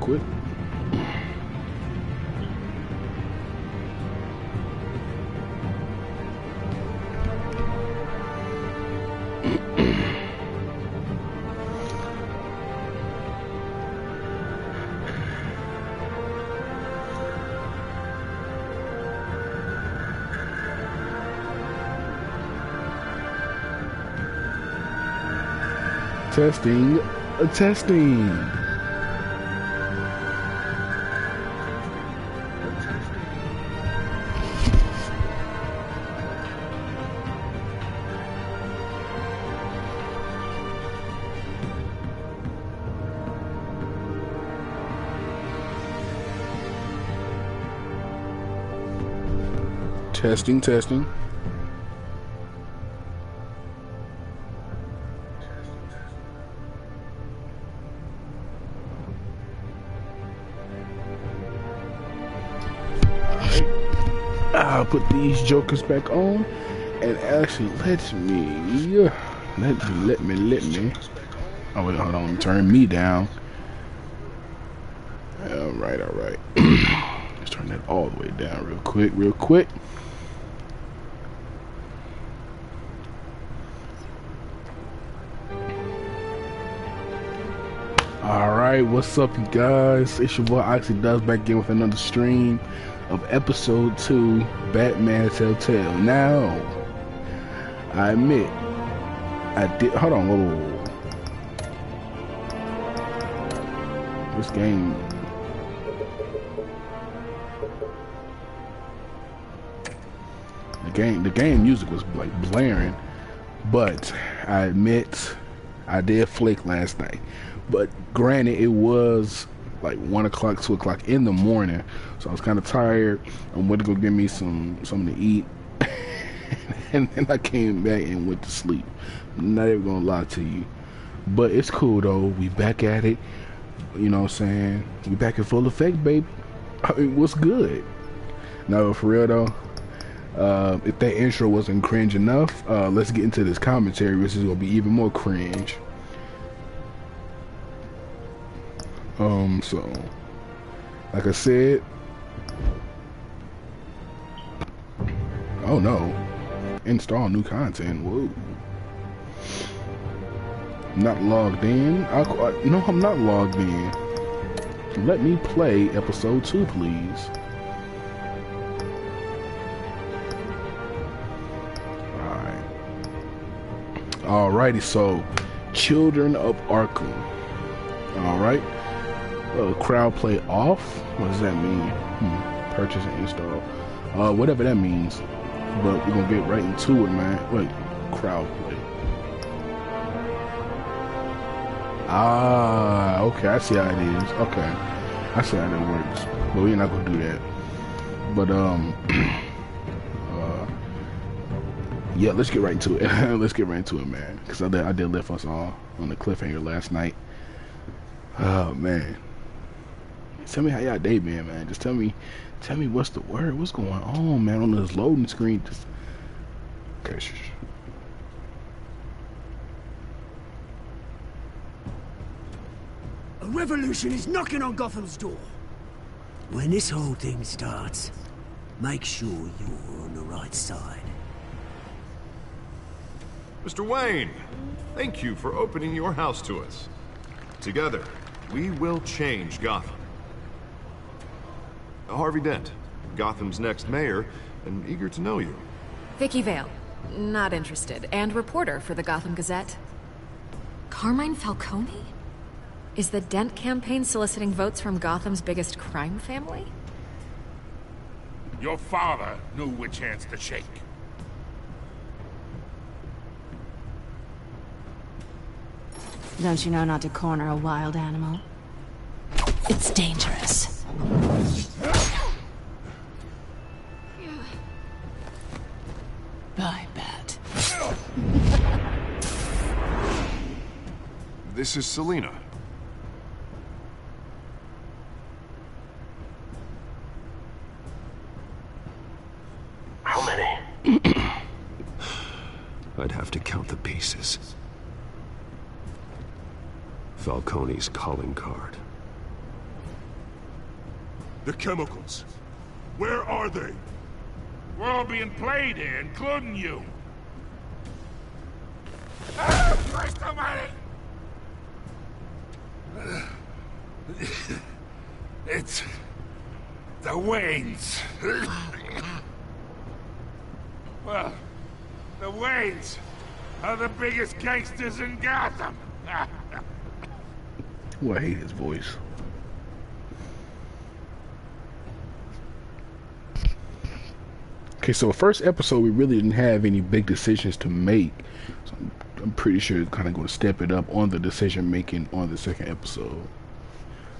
quick. Testing, testing. Testing, testing. I'll put these jokers back on and actually let me. Oh wait, hold on, turn me down. Alright. Let's turn that all the way down real quick. Alright, what's up you guys? It's your boy Oxy Does back in with another stream of episode 2 Batman TellTale. Now I admit I did hold on, whoa. This game the game music was like blaring, but I admit I did flake last night. But granted, it was like 1 o'clock, 2 o'clock in the morning, so I was kind of tired. I went to go get me something to eat, and then I came back and went to sleep. I'm not even gonna lie to you, but it's cool though. We back at it. You know what I'm saying? We back in full effect, baby. I mean, what's good? No, for real though. If that intro wasn't cringe enough, let's get into this commentary, which is gonna be even more cringe. So, like I said, oh no, install new content. Whoa, not logged in. No, I'm not logged in. Let me play episode 2, please. Alrighty, so Children of Arkham. Alright. Crowd play off. What does that mean? Purchase and install. Whatever that means. But we're gonna get right into it, man. Wait, crowd play. Ah, okay, I see how it is. Okay. I see how that works. But we're not gonna do that. But yeah, let's get right into it. Let's get right into it, man. Because I did left us all on the cliffhanger last night. Oh man. Tell me how y'all day been, man. Just tell me what's the word, what's going on, man, on this loading screen. Just okay, A revolution is knocking on Gotham's door. When this whole thing starts, make sure you're on the right side. Mr. Wayne, thank you for opening your house to us. Together, we will change Gotham. Harvey Dent, Gotham's next mayor, and eager to know you. Vicky Vale, not interested, and reporter for the Gotham Gazette. Carmine Falcone? Is the Dent campaign soliciting votes from Gotham's biggest crime family? Your father knew which hands to shake. Don't you know not to corner a wild animal? It's dangerous. Bye, Bat. This is Selina. How many? I'd have to count the pieces. Falcone's calling card. The chemicals. Where are they? We're all being played here, including you. Ah, Christ almighty! It's... the Waynes. Well, the Waynes are the biggest gangsters in Gotham. Well, I hate his voice. Okay, so the first episode, we really didn't have any big decisions to make. So I'm pretty sure it's kind of going to step it up on the decision making on the second episode.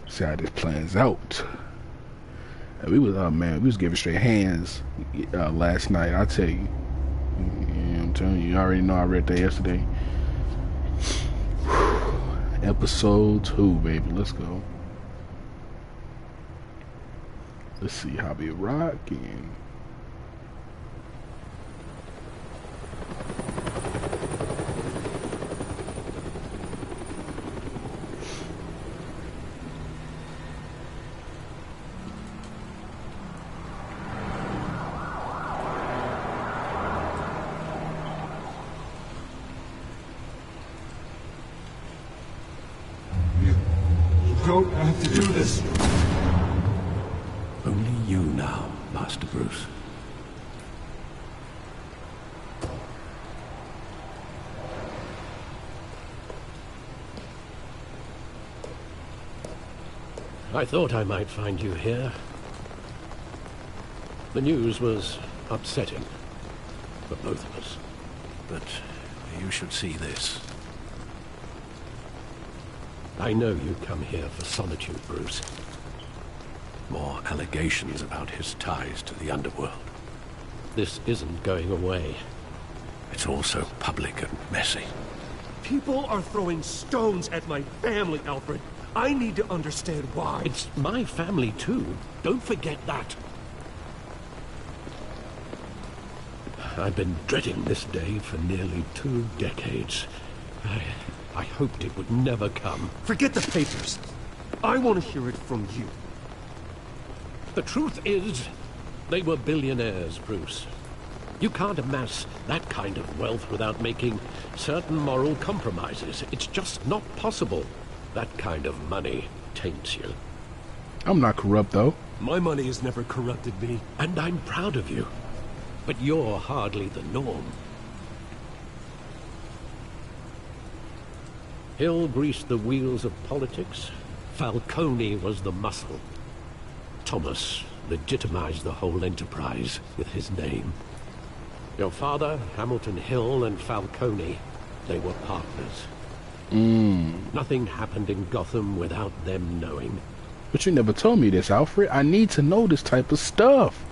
See how this plans out. We was, man, we was giving straight hands last night. I tell you, I'm telling you, you already know I read that yesterday. Episode 2, baby. Let's go. Let's see how we rocking. Don't have to do this. Only you now, Master Bruce. I thought I might find you here. The news was upsetting for both of us. But you should see this. I know you come here for solitude, Bruce. More allegations about his ties to the underworld. This isn't going away. It's also public and messy. People are throwing stones at my family, Alfred. I need to understand why. It's my family too. Don't forget that. I've been dreading this day for nearly 2 decades. I hoped it would never come. Forget the papers. I want to hear it from you. The truth is, they were billionaires, Bruce. You can't amass that kind of wealth without making certain moral compromises. It's just not possible. That kind of money taints you. I'm not corrupt, though. My money has never corrupted me. And I'm proud of you. But you're hardly the norm. Hill greased the wheels of politics. Falcone was the muscle. Thomas legitimized the whole enterprise with his name. Your father, Hamilton Hill, and Falcone, they were partners. Nothing happened in Gotham without them knowing. But you never told me this, Alfred. I need to know this type of stuff.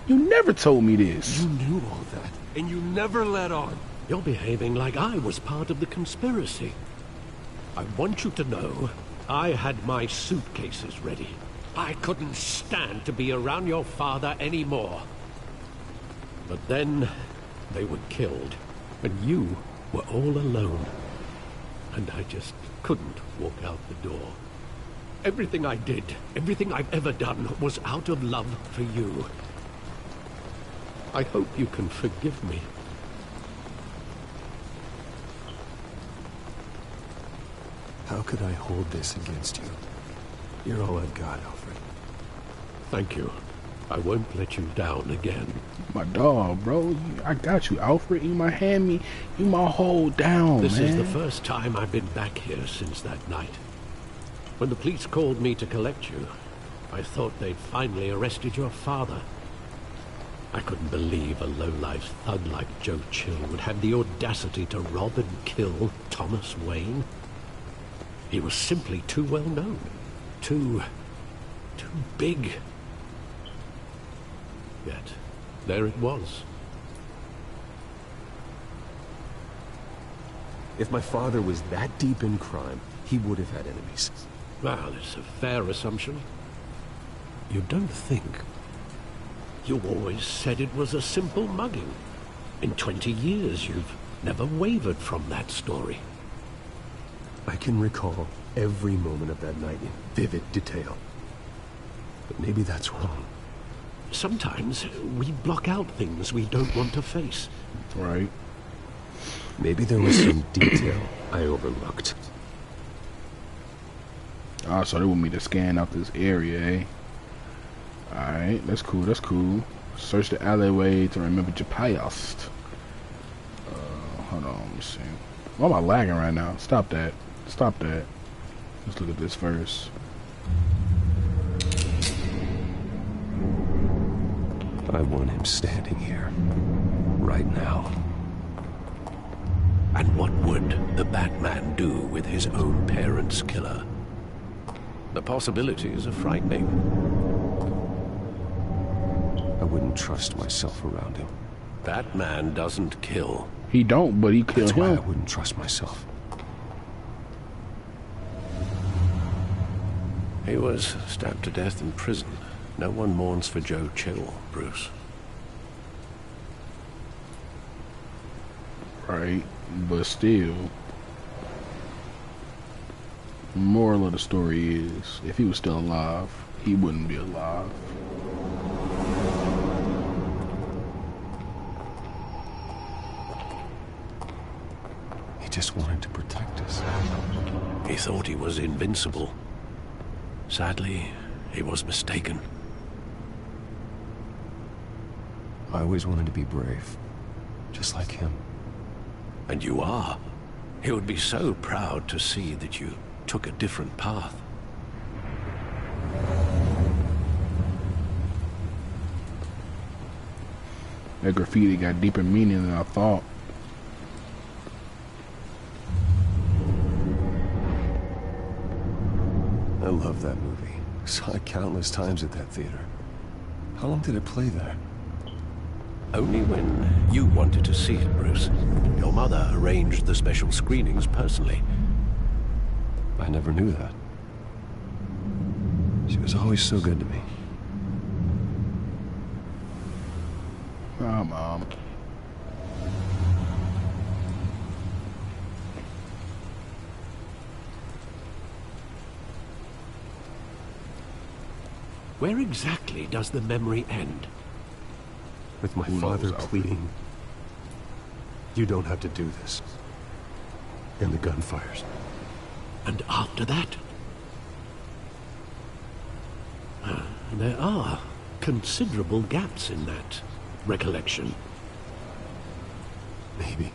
You never told me this. You knew all that, and you never let on. You're behaving like I was part of the conspiracy. I want you to know, I had my suitcases ready. I couldn't stand to be around your father anymore. But then, they were killed, and you were all alone. And I just couldn't walk out the door. Everything I did, everything I've ever done, was out of love for you. I hope you can forgive me. How could I hold this against you? You're all I've got, Alfred. Thank you. I won't let you down again. My dog, bro. I got you, Alfred. You might hand me. You might hold down, This man. is the first time I've been back here since that night. When the police called me to collect you, I thought they'd finally arrested your father. I couldn't believe a low-life thug like Joe Chill would have the audacity to rob and kill Thomas Wayne. He was simply too well known. Too big. Yet, there it was. If my father was that deep in crime, he would have had enemies. Well, it's a fair assumption. You don't think. You always said it was a simple mugging. In 20 years, you've never wavered from that story. I can recall every moment of that night in vivid detail. But maybe that's wrong. Sometimes we block out things we don't want to face. Right. Maybe there was some detail I overlooked. Oh, so they want me to scan out this area, eh? Alright, that's cool, that's cool. Search the alleyway to remember your past. Hold on, let me see. Why am I lagging right now? Stop that. Stop that. Let's look at this first. I want him standing here. Right now. And what would the Batman do with his own parents' killer? The possibilities are frightening. I wouldn't trust myself around him. Batman doesn't kill. He don't, but he killed That's why I him. wouldn't trust myself. He was stabbed to death in prison. No one mourns for Joe Chill, Bruce. Right, but still. Moral of the story is, if he was still alive, he wouldn't be alive. He just wanted to protect us. He thought he was invincible. Sadly, he was mistaken. I always wanted to be brave. Just like him. And you are. He would be so proud to see that you took a different path. That graffiti got deeper meaning than I thought. I love that movie. Saw it countless times at that theater. How long did it play there? Only when you wanted to see it, Bruce. Your mother arranged the special screenings personally. I never knew that. She was always so good to me. Oh, Mom. Where exactly does the memory end? With my Who father knows, Alfred? pleading, "You don't have to do this." And the gunfires. And after that? There are considerable gaps in that recollection. Maybe.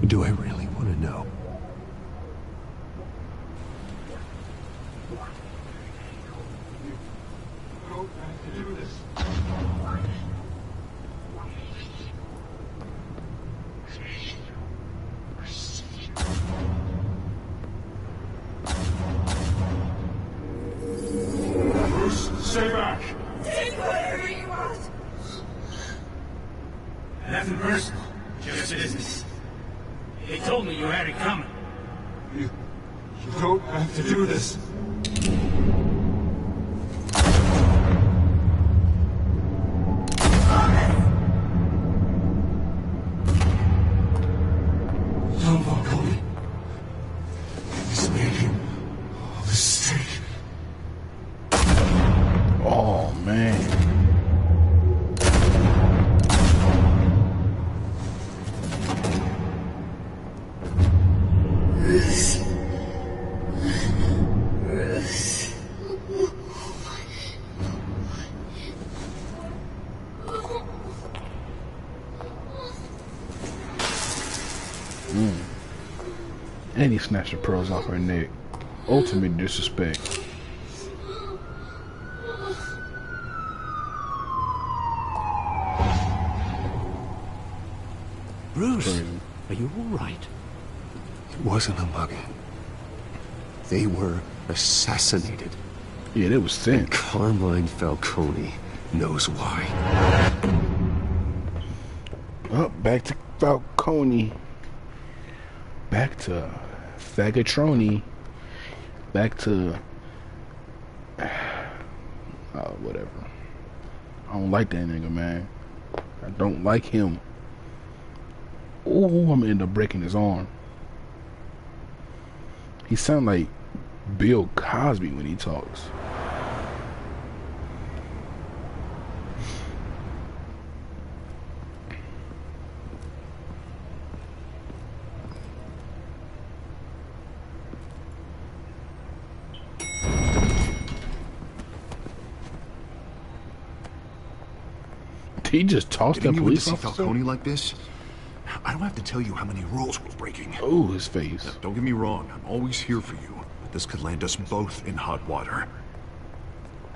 Do I really want to know? Don't have to do this. Bruce, stay back. Take whatever you want. Nothing personal, just business. They told me you had it coming. You don't have to do this. Don't walk on me. This made him a mistake. Oh, man. And he snatched the pearls off her neck. Ultimate disrespect. Bruce, Crazy. are you all right? It wasn't a mugging. They were assassinated. Yeah, that was sent. Carmine Falcone knows why. Oh, back to Falcone. Back to Fagatroni. Back to whatever. I don't like that nigga, man. I don't like him. Oh, I'm gonna end up breaking his arm. He sound like Bill Cosby when he talks. He just tossed that Getting you in to police see officer. Falcone like this? I don't have to tell you how many rules we're breaking. Oh, his face. Now, don't get me wrong, I'm always here for you, but this could land us both in hot water.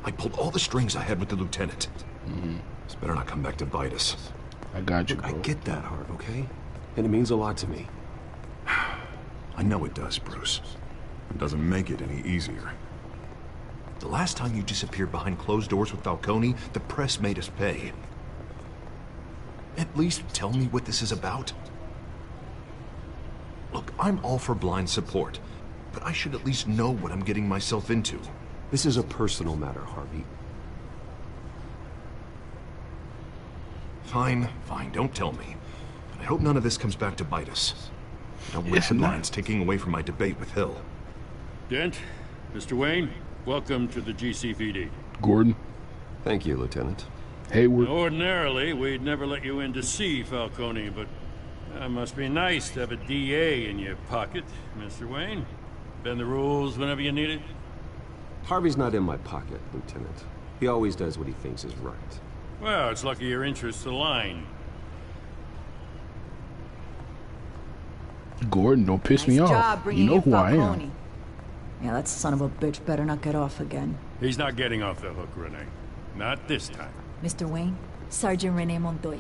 I pulled all the strings I had with the lieutenant. This better not come back to bite us. I got you, Look, bro. I get that, Harv, okay? And it means a lot to me. I know it does, Bruce. It doesn't make it any easier. The last time you disappeared behind closed doors with Falcone, the press made us pay. At least tell me what this is about. Look, I'm all for blind support, but I should at least know what I'm getting myself into. This is a personal matter, Harvey. Fine, don't tell me. But I hope none of this comes back to bite us. I don't want It's not. headlines taking away from my debate with Hill. Dent, Mr. Wayne, welcome to the GCPD. Gordon, Thank you, Lieutenant. Hayward. Ordinarily, we'd never let you in to see Falcone, but it must be nice to have a DA in your pocket, Mr. Wayne. Bend the rules whenever you need it. Harvey's not in my pocket, Lieutenant. He always does what he thinks is right. Well, it's lucky your interests align. Gordon, don't piss me Nice off. job bringing You know in who I Falcone. am. Yeah, that son of a bitch better not get off again. He's not getting off the hook, Renee. Not this time. Mr. Wayne, Sergeant Renee Montoya.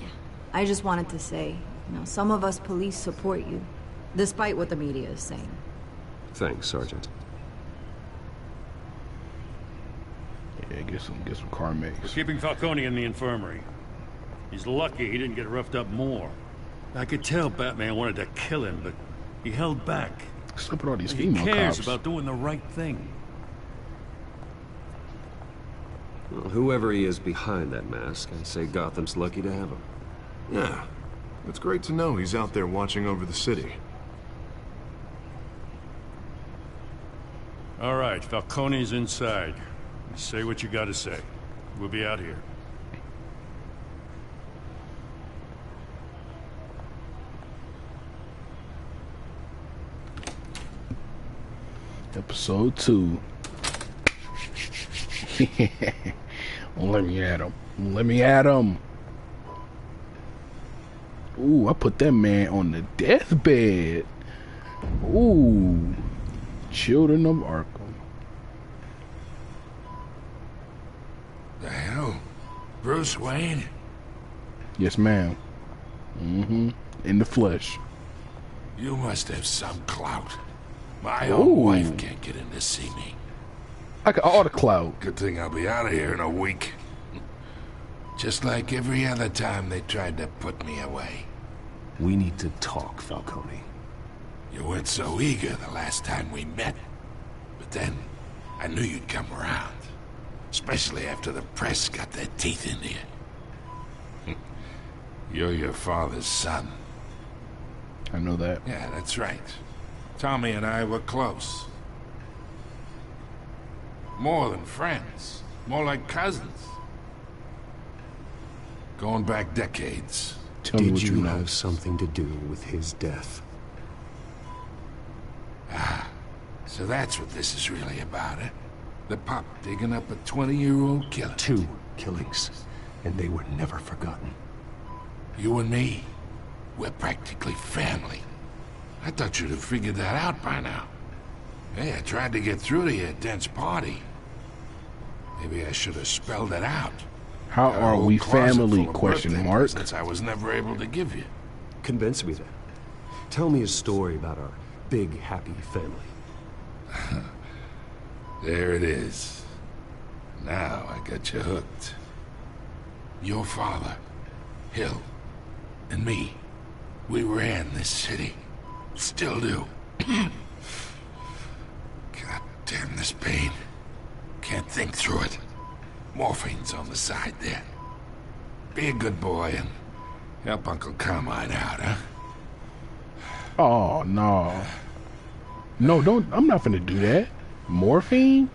I just wanted to say, some of us police support you, despite what the media is saying. Thanks, Sergeant. Yeah, get some car We're mates. keeping Falcone in the infirmary. He's lucky he didn't get roughed up more. I could tell Batman wanted to kill him, but he held back. Stop with all these He female cares cops. about doing the right thing. Well, whoever he is behind that mask, I say Gotham's lucky to have him. Yeah, it's great to know he's out there watching over the city. All right, Falcone's inside. Say what you gotta say. We'll be out here. Episode 2. Let me at him. Let me at him. Ooh, I put that man on the deathbed. Ooh. Children of Arkham. The hell? Bruce Wayne? Yes, ma'am. In the flesh. You must have some clout. My Ooh. own wife can't get in to see me. I got all the clout. Good thing I'll be out of here in a week. Just like every other time they tried to put me away. We need to talk, Falcone. You weren't so eager the last time we met. But then, I knew you'd come around. Especially after the press got their teeth into you. You're your father's son. I know that. Yeah, that's right. Tommy and I were close. More than friends. More like cousins. Going back decades. Tell me Did what you you know. have something to do with his death? So that's what this is really about, eh? The pup digging up a 20-year-old killer. 2 killings, and they were never forgotten. You and me, we're practically family. I thought you'd have figured that out by now. Hey, I tried to get through to you at Dent's party. Maybe I should have spelled it out. How Got a are whole we closet family? full of Question birthday mark. presents I was never able to give you. Convince me then. Tell me a story about our big, happy family. There it is. Now I got you hooked. Your father, Hill, and me, we ran this city. Still do. God damn this pain. Can't think through it. Morphine's on the side there. Be a good boy and help Uncle Carmine out, huh? Oh, no. No, don't. I'm not finna do that. Morphine?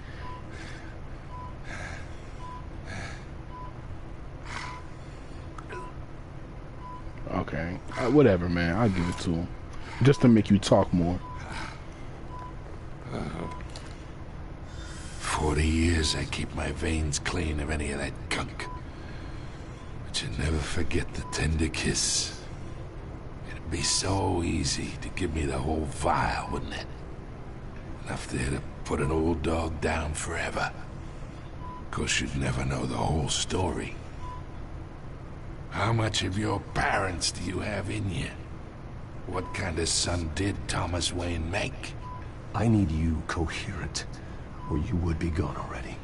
Okay. Whatever, man. I'll give it to him. Just to make you talk more. 40 years I keep my veins clean of any of that gunk. But you never forget the tender kiss. It'd be so easy to give me the whole vial, wouldn't it? Enough there to put an old dog down forever. Of course, you'd never know the whole story. How much of your parents do you have in you? What kind of son did Thomas Wayne make? I need you coherent, or you would be gone already.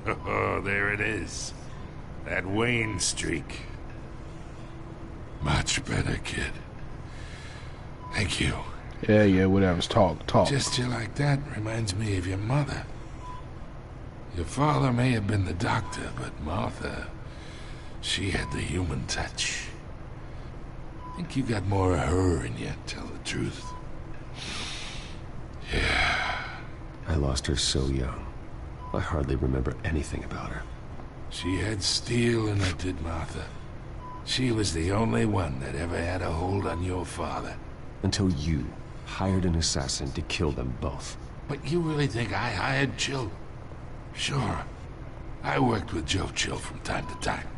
Oh, there it is. That Wayne streak. Much better, kid. Thank you. Yeah, whatever. Talk. Gesture like that reminds me of your mother. Your father may have been the doctor, but Martha, she had the human touch. I think you got more of her in you, tell the truth. Yeah. I lost her so young. I hardly remember anything about her. She had steel in her, did Martha. She was the only one that ever had a hold on your father. Until you hired an assassin to kill them both. But you really think I hired Chill? Sure. I worked with Joe Chill from time to time.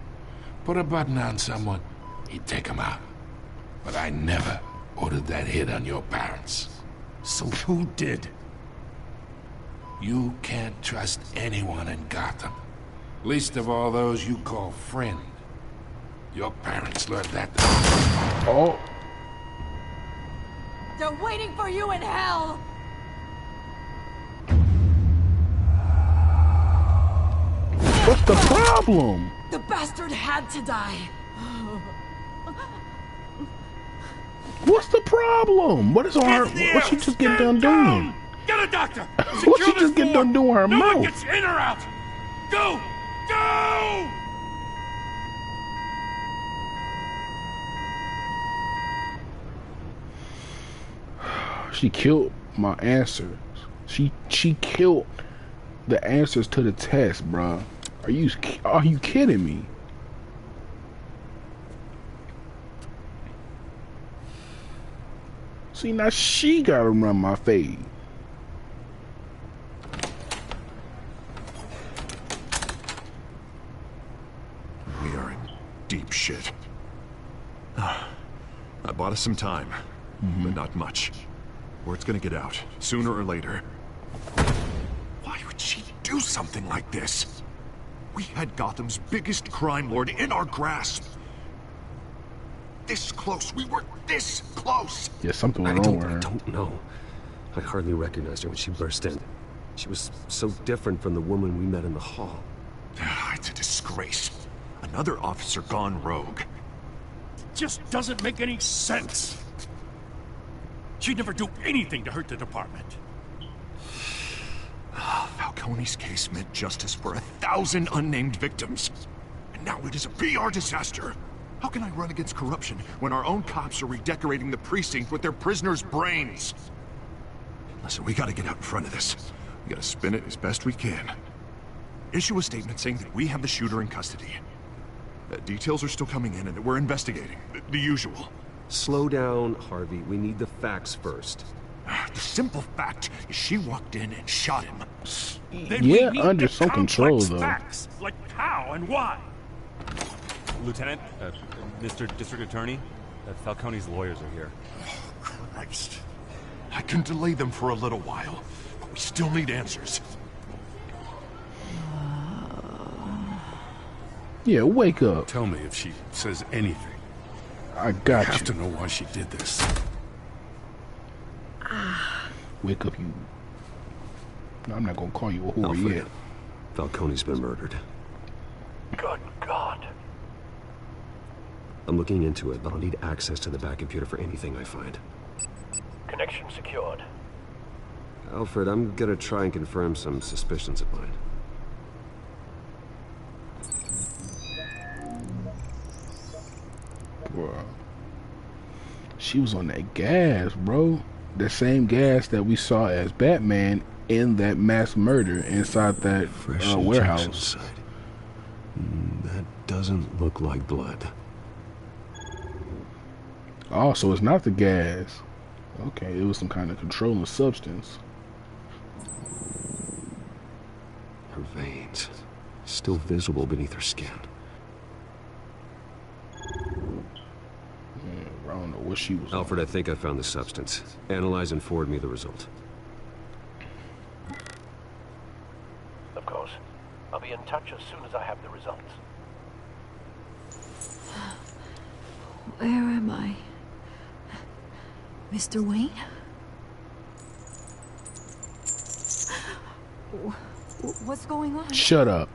Put a button on someone, he'd take him out. But I never ordered that hit on your parents. So who did? You can't trust anyone in Gotham. Least of all those you call friend. Your parents learned that. Oh. They're waiting for you in hell! What's the problem? The bastard had to die. What's the problem? What is on her? What she just get done doing? Get a doctor! What she just get done doing her no mouth? one gets in or out! Go! Go! She killed my answers. She killed the answers to the test, bruh. Are you kidding me? See, now she gotta run my fade. We are in deep shit. I bought us some time, but not much. Word's gonna get out, sooner or later. Why would she do something like this? We had Gotham's biggest crime lord in our grasp. This close, we were this close! Yeah, something went wrong with her. I don't know. I hardly recognized her when she burst in. She was so different from the woman we met in the hall. It's a disgrace. Another officer gone rogue. Just doesn't make any sense. She'd never do anything to hurt the department. Falcone's case meant justice for 1,000 unnamed victims. And now it is a PR disaster. How can I run against corruption when our own cops are redecorating the precinct with their prisoners' brains? Listen, we gotta get out in front of this. We gotta spin it as best we can. Issue a statement saying that we have the shooter in custody. Details are still coming in and we're investigating. The usual. Slow down, Harvey. We need the facts first. The simple fact is she walked in and shot him. Then Yeah, we need under the some control, complex though. Facts, like how and why. Lieutenant, Mr. District Attorney, Falcone's lawyers are here. Oh, Christ. I can delay them for a little while, but we still need answers. Yeah, wake up. Tell me if she says anything. I got you. I have to know why she did this. Wake up, you. No, I'm not gonna call you a whore Alfred, yet. Falcone's been murdered. Good God. I'm looking into it, but I'll need access to the back computer for anything I find. Connection secured. Alfred, I'm gonna try and confirm some suspicions of mine. Bro. She was on that gas, bro. The same gas that we saw as Batman in that mass murder inside that warehouse. That doesn't look like blood. Oh, so it's not the gas. Okay, it was some kind of controlling substance. Her veins, still visible beneath her skin. what she was Alfred, I think I found the substance. Analyze and forward me the result. Of course. I'll be in touch as soon as I have the results. Where am I? Mr. Wayne? What's going on? Shut up.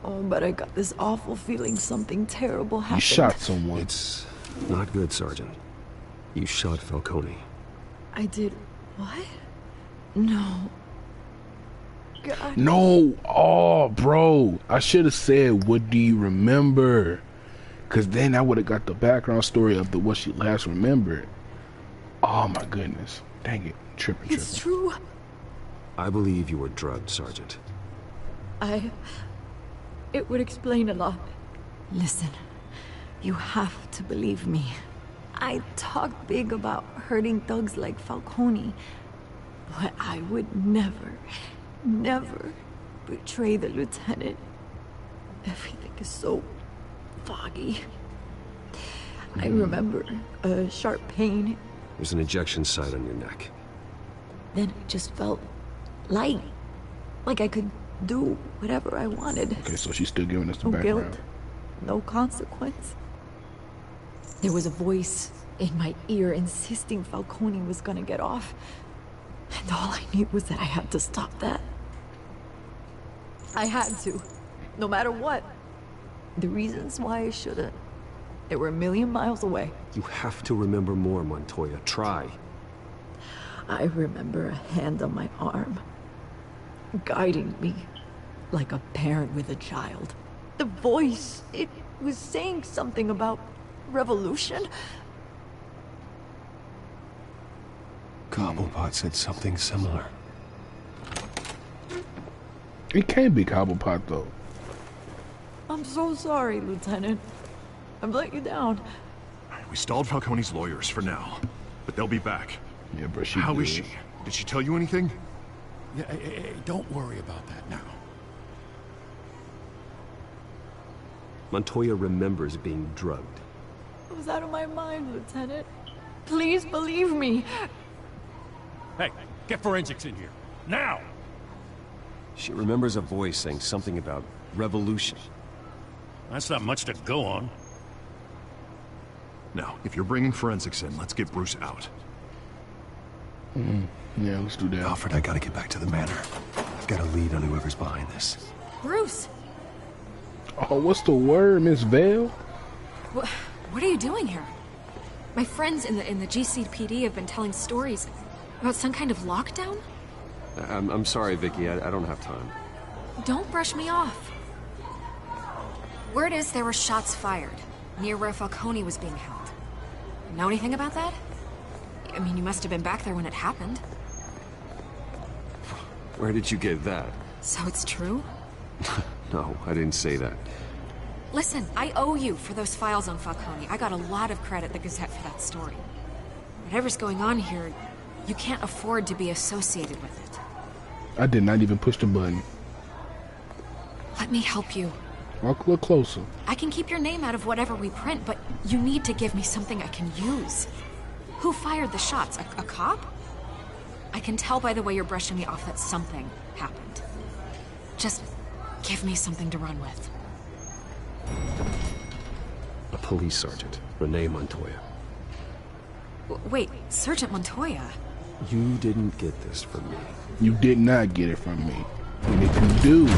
Oh, but I got this awful feeling something terrible happened. You shot someone. It's not good, Sergeant. You shot Falcone. I did what? No. God. No. Oh, bro. I should have said, what do you remember? Because then I would have got the background story of what she last remembered. Oh, my goodness. Dang it. Tripping. It's true. I believe you were drugged, Sergeant. It would explain a lot. Listen, you have to believe me. I talk big about hurting thugs like Falcone, but I would never betray the lieutenant. Everything is so foggy. I remember a sharp pain. There's an ejection site on your neck. Then it just felt light. Like I could do whatever I wanted. Okay, so she's still giving us the no background. Guilt, no consequence. There was a voice in my ear insisting Falcone was gonna get off. And all I knew was that I had to stop that. I had to, no matter what. The reasons why I shouldn't, they were a million miles away. You have to remember more, Montoya. Try. I remember a hand on my arm, guiding me like a parent with a child. The voice, it was saying something about revolution. Cobblepot said something similar. It can't be Cobblepot, though. I'm so sorry, Lieutenant. I've let you down. We stalled Falcone's lawyers for now, but they'll be back. Yeah, but How is she? Did she tell you anything? Yeah, hey, don't worry about that now. Montoya remembers being drugged. I was out of my mind, Lieutenant. Please believe me. Hey, get forensics in here. Now! She remembers a voice saying something about revolution. That's not much to go on. Now, if you're bringing forensics in, let's get Bruce out. Yeah, let's do that. Alfred, I gotta get back to the manor. I've got a lead on whoever's behind this. Bruce! Oh, what's the word, Miss Vale? What are you doing here? My friends in the GCPD have been telling stories about some kind of lockdown? I'm sorry, Vicky. I don't have time. Don't brush me off. Word is there were shots fired near where Falcone was being held. Know anything about that? I mean, you must have been back there when it happened. Where did you get that? So it's true? No, I didn't say that. Listen, I owe you for those files on Falcone. I got a lot of credit at the Gazette for that story. Whatever's going on here, you can't afford to be associated with it. I did not even push the button. Let me help you. Walk a little closer. I can keep your name out of whatever we print, but you need to give me something I can use. Who fired the shots? A cop? I can tell by the way you're brushing me off that something happened. Just give me something to run with. A police sergeant, Renee Montoya. Wait, Sergeant Montoya? You didn't get this from me. You did not get it from me. And if you do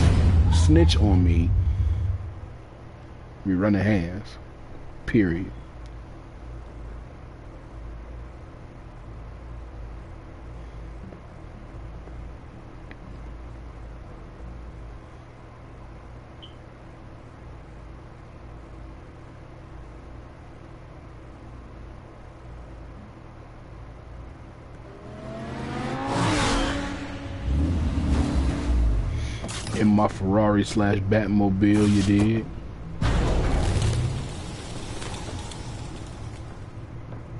snitch on me, we run the hands. Period. In my Ferrari / Batmobile, you did.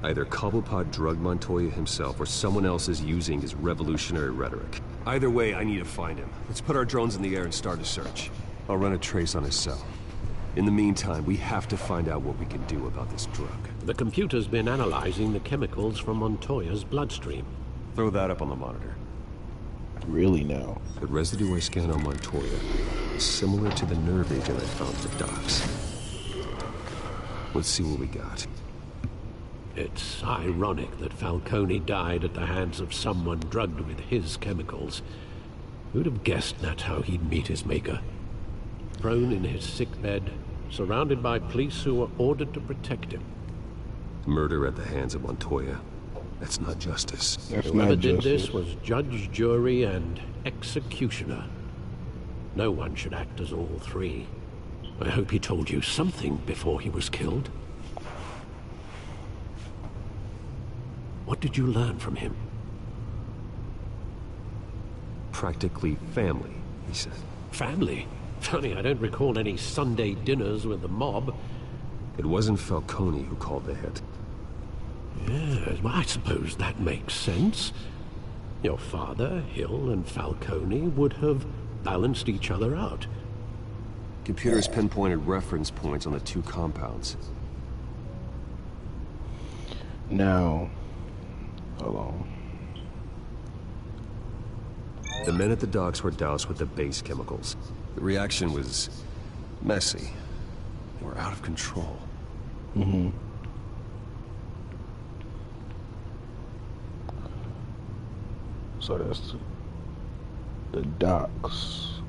Either Cobblepot drugged Montoya himself or someone else is using his revolutionary rhetoric. Either way, I need to find him. Let's put our drones in the air and start a search. I'll run a trace on his cell. In the meantime, we have to find out what we can do about this drug. The computer's been analyzing the chemicals from Montoya's bloodstream. Throw that up on the monitor. Really now? The residue I scanned on Montoya is similar to the nerve agent I found at the docks. Let's see what we got. It's ironic that Falcone died at the hands of someone drugged with his chemicals. Who'd have guessed that's how he'd meet his maker? Prone in his sickbed, surrounded by police who were ordered to protect him. Murder at the hands of Montoya. That's not justice. Whoever did this was judge, jury, and executioner. No one should act as all three. I hope he told you something before he was killed. What did you learn from him? Practically family, he said. Family? Funny, I don't recall any Sunday dinners with the mob. It wasn't Falcone who called the hit. Yes, well, I suppose that makes sense. Your father, Hill, and Falcone would have balanced each other out. Computers pinpointed reference points on the two compounds. Now, hold on. The men at the docks were doused with the base chemicals. The reaction was messy. They were out of control. Mm-hmm. So that's the docks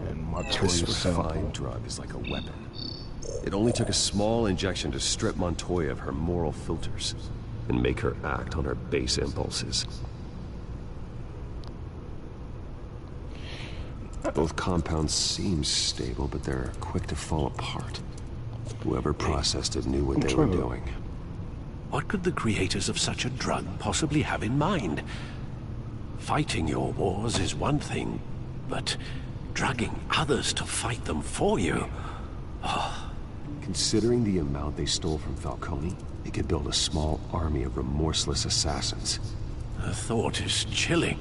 and Montoya's This sample. refined drug is like a weapon. It only took a small injection to strip Montoya of her moral filters and make her act on her base impulses. Both compounds seem stable, but they're quick to fall apart. Whoever processed it knew what they were doing. What could the creators of such a drug possibly have in mind? Fighting your wars is one thing, but drugging others to fight them for you? Oh. Considering the amount they stole from Falcone, they could build a small army of remorseless assassins. The thought is chilling.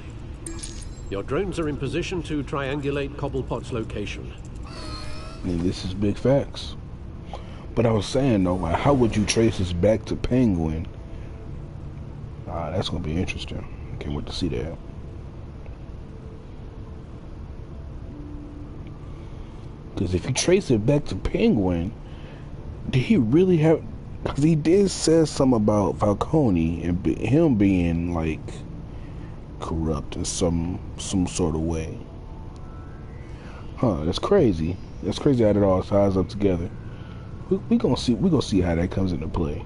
Your drones are in position to triangulate Cobblepot's location. I mean, this is big facts. But I was saying though, like, how would you trace this back to Penguin? That's gonna be interesting. I can't wait to see that. Because if you trace it back to Penguin, did he really have? Because he did say something about Falcone and him being like corrupt in some sort of way. Huh? That's crazy. That's crazy how it all ties up together. We gonna see how that comes into play.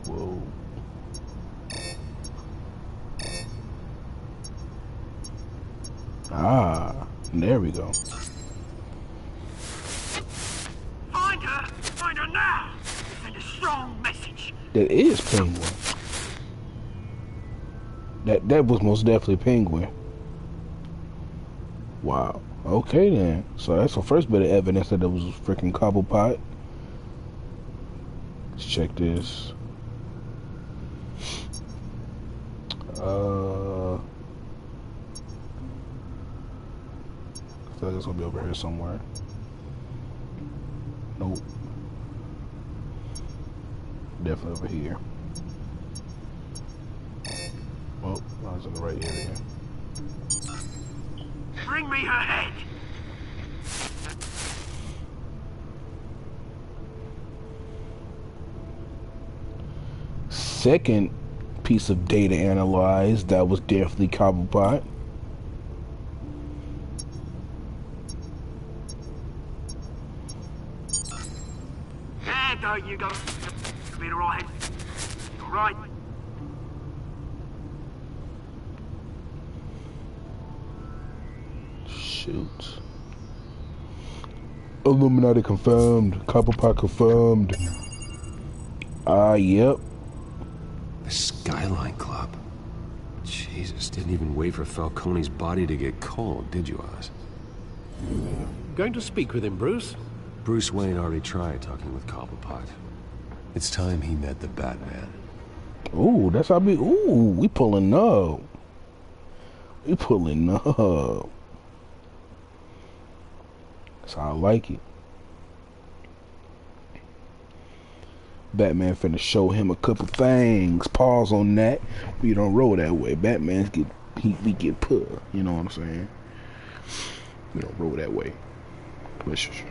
Whoa. There we go. Find her! Find her now! Send a strong message. That is Penguin. That was most definitely Penguin. Wow. Okay then. So that's the first bit of evidence that it was a freaking Cobblepot. Let's check this. I feel like it's gonna be over here somewhere. Nope. Definitely over here. Oh, I was in the right area. Bring me her head. Second piece of data analyzed, that was definitely Cobblepot. There you go. Been alright. Alright. Shoot. Illuminati confirmed. Copperpot confirmed. Yep. The Skyline Club. Jesus, didn't even wait for Falcone's body to get cold, did you, Oz? Going to speak with him, Bruce? Bruce Wayne already tried talking with Copperpot. It's time he met the Batman. Ooh, that's how we pulling up. We pulling up. That's how I like it. Batman finna show him a couple things. Pause on that. We don't roll that way. Batman's we get put. You know what I'm saying? We don't roll that way. Let's just.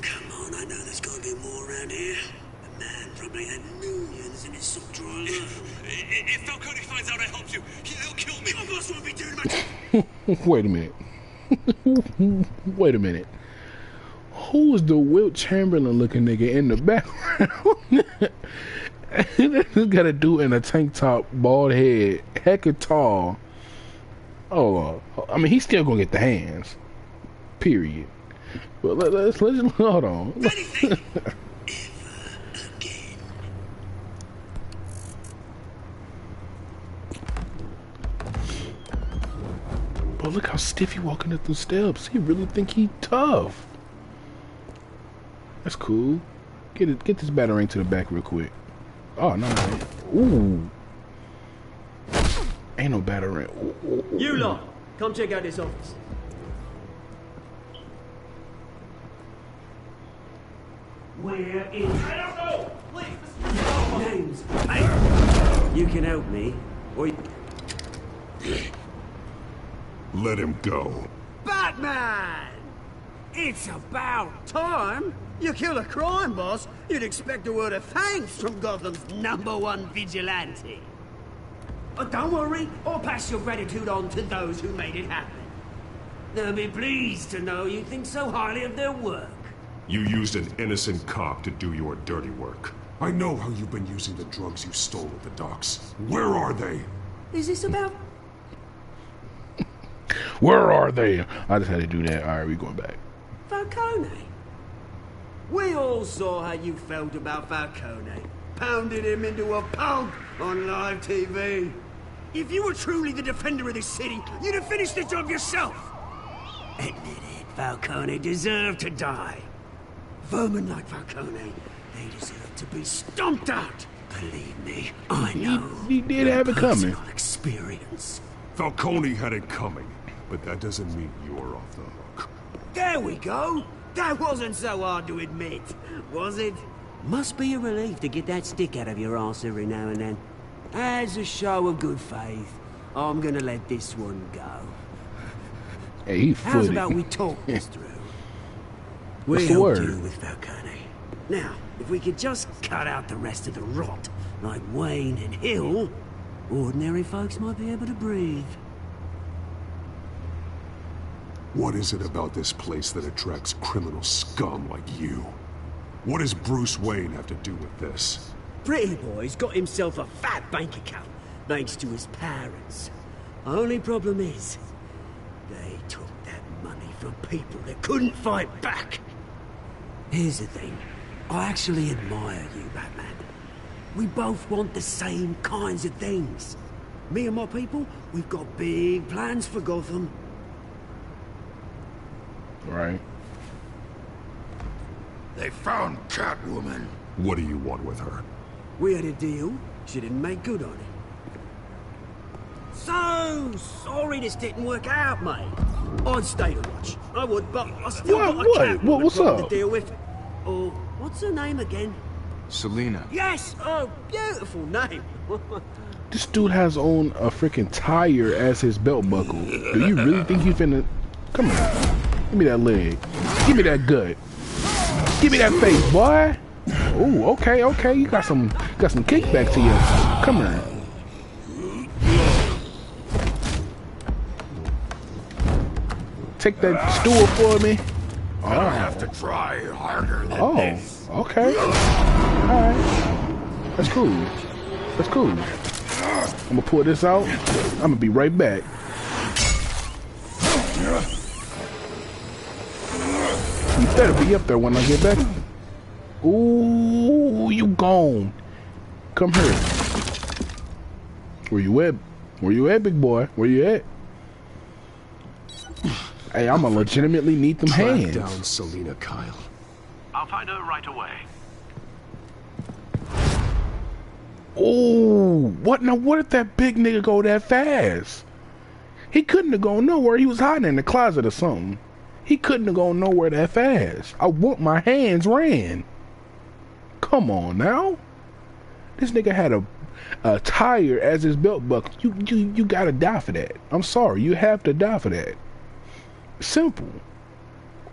Come on, I know there's gotta be more around here. The man probably had millions in his sock drawer alone. If Falcone finds out I helped you, he'll kill me. Your boss won't be doing much. Wait a minute. Wait a minute. Who is the Wilt Chamberlain looking nigga in the background? This got a dude in a tank top, bald head, hecka tall. Oh, I mean, he's still gonna get the hands. Period. But let's hold on. But look how stiff he walking up the steps. He really think he tough. That's cool. Get this batarang to the back real quick. Oh no! Ooh, ain't no batarang. You lot, come check out this office. Where is? I don't know. Please, names. Hey, you can help me, or. Let him go. Batman! It's about time. You kill a crime boss, you'd expect a word of thanks from Gotham's #1 vigilante. But don't worry, I'll pass your gratitude on to those who made it happen. They'll be pleased to know you think so highly of their work. You used an innocent cop to do your dirty work. I know how you've been using the drugs you stole at the docks. Where are they? Is this about... Where are they? I just had to do that. Alright, we going back. Falcone? We all saw how you felt about Falcone. Pounded him into a pulp on live TV. If you were truly the defender of this city, you'd have finished the job yourself. Admit it, Falcone deserved to die. Vermin like Falcone, they deserve to be stomped out. Believe me, I know. He did have it coming. Experience. Falcone had it coming, but that doesn't mean you're off the hook. There we go. That wasn't so hard to admit, was it? Must be a relief to get that stick out of your arse every now and then. As a show of good faith, I'm gonna let this one go. Hey, he How's footed. about we talk this through? What's We the helped word? you with Falcone. Now, if we could just cut out the rest of the rot, like Wayne and Hill, ordinary folks might be able to breathe. What is it about this place that attracts criminal scum like you? What does Bruce Wayne have to do with this? Pretty boy's got himself a fat bank account, thanks to his parents. Only problem is, they took that money from people that couldn't fight back. Here's the thing. I actually admire you, Batman. We both want the same kinds of things. Me and my people, we've got big plans for Gotham. Right. They found Catwoman. What do you want with her? We had a deal. She didn't make good on it. So sorry this didn't work out, mate. I'd stay to watch. I would, but I still got a Catwoman What's problem up? to deal with. Oh, what's her name again? Selena. Yes! Oh, beautiful name. This dude has on a freaking tire as his belt buckle. Do you really think he finna... Come here. Give me that leg. Give me that gut. Give me that face, boy. Ooh, okay, okay. You got some kickback to you. Come here. take that stool for me? I don't have to try harder than this. Okay. Alright. That's cool. That's cool. I'm gonna pull this out. I'm gonna be right back. You better be up there when I get back. Ooh, you gone. Come here. Where you at? Where you at, big boy? Where you at? Hey, I'ma legitimately need them hands. Track down Selina Kyle. I'll find her right away. Oh, what? Now, what if that big nigga go that fast? He couldn't have gone nowhere. He was hiding in the closet or something. He couldn't have gone nowhere that fast. I want my hands ran. Come on now. This nigga had a tire as his belt buckle. You gotta die for that. I'm sorry. You have to die for that. Simple.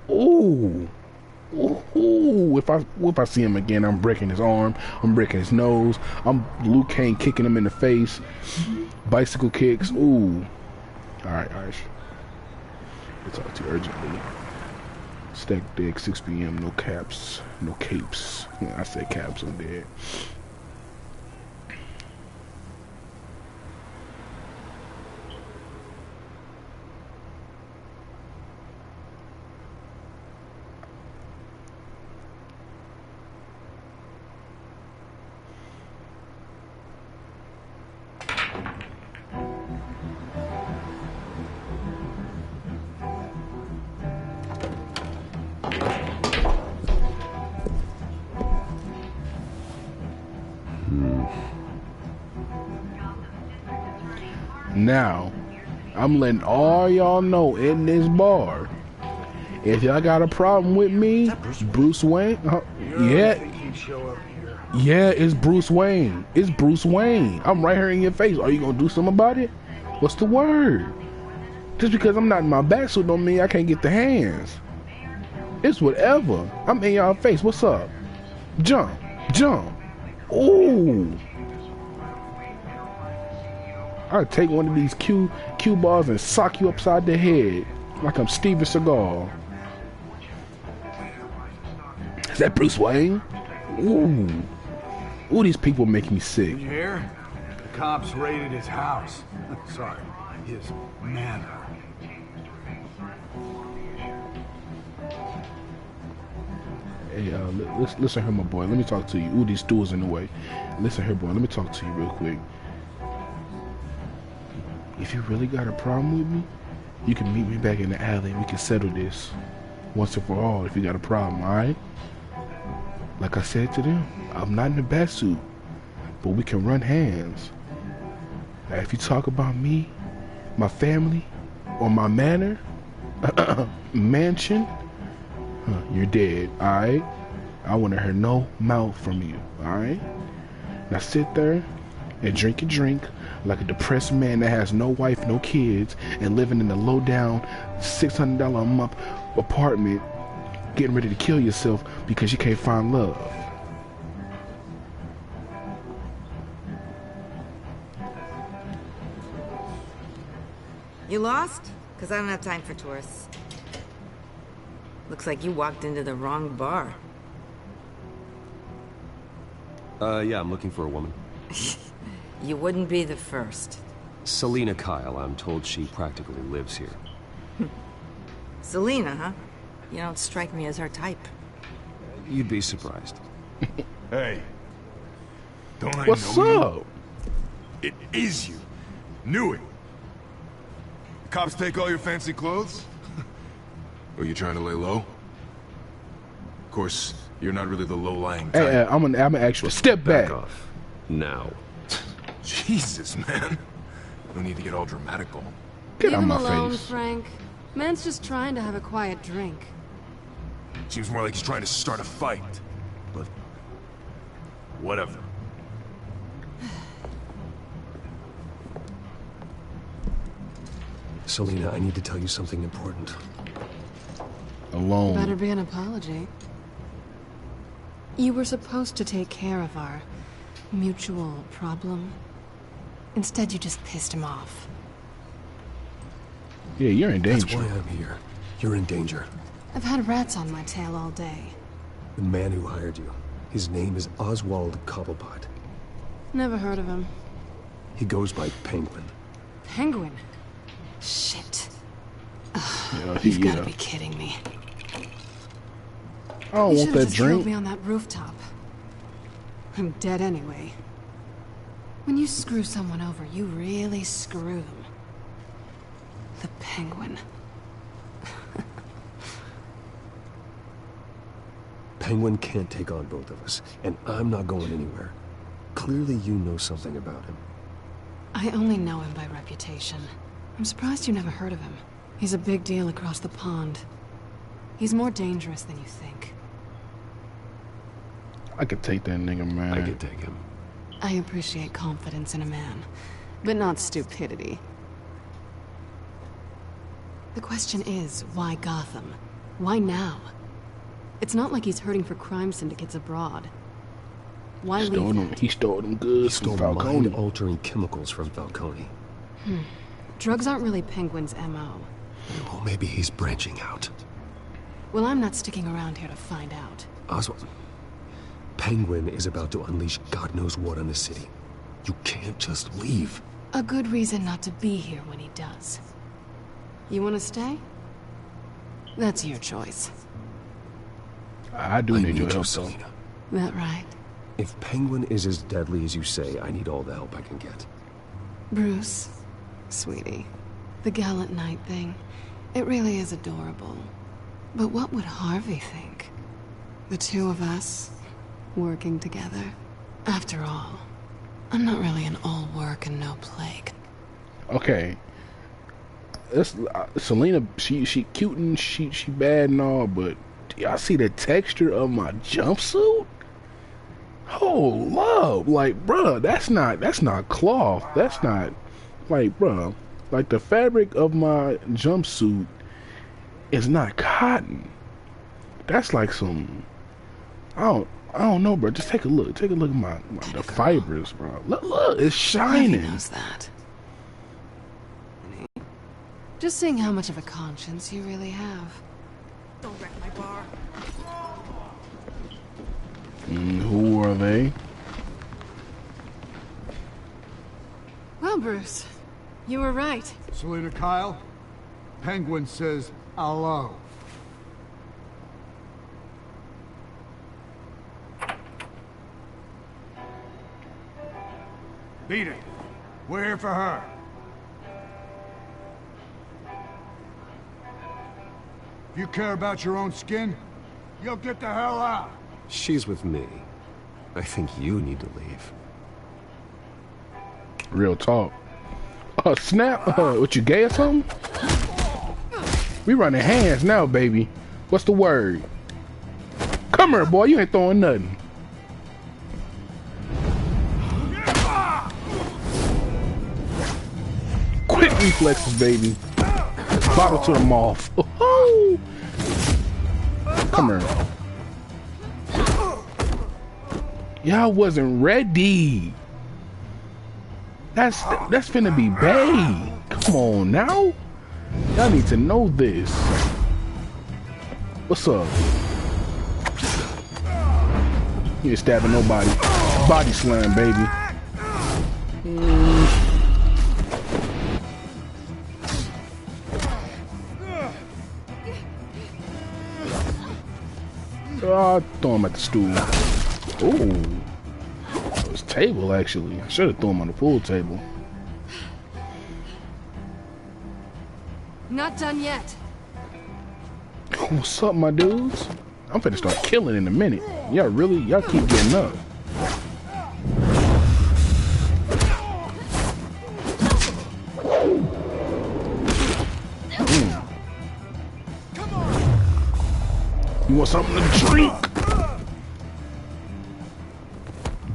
Ooh. Ooh. If I see him again, I'm breaking his arm. I'm breaking his nose. I'm Luke Kane kicking him in the face. Bicycle kicks. Ooh. Alright. I'll talk to you urgently. Stack deck, 6 p.m. No caps. No capes. I said caps, I'm dead. Now, I'm letting all y'all know in this bar, if y'all got a problem with me, Bruce Wayne, yeah, it's Bruce Wayne. It's Bruce Wayne. I'm right here in your face. Are you gonna do something about it? What's the word? Just because I'm not in my back suit don't mean I can't get the hands. It's whatever. I'm in y'all face. What's up? Jump. Ooh. I'll take one of these cue balls and sock you upside the head like I'm Steven Seagal. Is that Bruce Wayne? Ooh, these people make me sick. You hear? The cops raided his house. Sorry, his manor. Hey, listen here, my boy. Let me talk to you. Ooh, these stools in the way. Listen here, boy. Let me talk to you real quick. If you really got a problem with me, you can meet me back in the alley and we can settle this once and for all if you got a problem, alright? Like I said to them, I'm not in the bat suit, but we can run hands. Now, if you talk about me, my family, or my manor, mansion, you're dead, alright? I want to hear no mouth from you, alright? Now sit there and drink a drink like a depressed man that has no wife, no kids, and living in a low-down $600 a month apartment, getting ready to kill yourself because you can't find love. You lost? Because I don't have time for tourists. Looks like you walked into the wrong bar. Yeah, I'm looking for a woman. You wouldn't be the first. Selina Kyle, I'm told she practically lives here. Selina, huh? You don't strike me as her type. You'd be surprised. Hey. Don't I What's know up? You? It is you. Knew it. The cops take all your fancy clothes? Are you trying to lay low? Of course, you're not really the low-lying type. Hey, I'm an actual step back. Off. Now. Jesus, man. No need to get all dramatical. Get Leave on him my alone, face. Frank. Man's just trying to have a quiet drink. Seems more like he's trying to start a fight. But whatever. Selina, I need to tell you something important. Alone. Better be an apology. You were supposed to take care of our mutual problem. Instead, you just pissed him off. Yeah, you're in danger. That's why I'm here. You're in danger. I've had rats on my tail all day. The man who hired you. His name is Oswald Cobblepot. Never heard of him. He goes by Penguin. Penguin? Shit. Yeah, You've got to be kidding me. I don't You want should've that just killed drink. me on that rooftop. I'm dead anyway. When you screw someone over, you really screw them. The Penguin. Penguin can't take on both of us, and I'm not going anywhere. Clearly you know something about him. I only know him by reputation. I'm surprised you never heard of him. He's a big deal across the pond. He's more dangerous than you think. I could take that nigga, man. I could take him. I appreciate confidence in a man, but not stupidity. The question is, why Gotham? Why now? It's not like he's hurting for crime syndicates abroad. Why leave that? He stole them goods from Falcone. Mind-altering chemicals from Falcone. Drugs aren't really Penguin's M.O. Well, maybe he's branching out. Well, I'm not sticking around here to find out. Oswald, Penguin is about to unleash God knows what on the city. You can't just leave. A good reason not to be here when he does. You want to stay? That's your choice. I do need your help, though. Selina. That right? If Penguin is as deadly as you say, I need all the help I can get. Bruce, sweetie, the gallant knight thing, it really is adorable. But what would Harvey think? The two of us, working together? After all, I'm not really an all work and no play. Okay. Selena, she cute and she bad and all, but do y'all see the texture of my jumpsuit? Oh, love, like, bruh, that's not cloth. That's not, like, bruh, like the fabric of my jumpsuit is not cotton. That's like some, I don't know, bro. Just take a look. Take a look at the fibers, bro. Look, it's shining. Harvey knows that. Just seeing how much of a conscience you really have. Don't wreck my bar. Who are they? Well, Bruce, you were right. Selina Kyle, Penguin says hello. Beat it. We're here for her. If you care about your own skin, you'll get the hell out. She's with me. I think you need to leave. Real talk. Snap. What, you gay or something? We running hands now, baby. What's the word? Come here, boy. You ain't throwing nothing. Quick reflexes, baby. Bottle to the mouth. Come here. Y'all wasn't ready. That's finna be bae. Come on now. Y'all need to know this. What's up? You ain't stabbing nobody. Body slam, baby. Oh, throw him at the stool. Ooh. It was table, actually. I should have thrown him on the pool table. Not done yet. What's up, my dudes? I'm finna start killing in a minute. Y'all keep getting up. You want something to drink?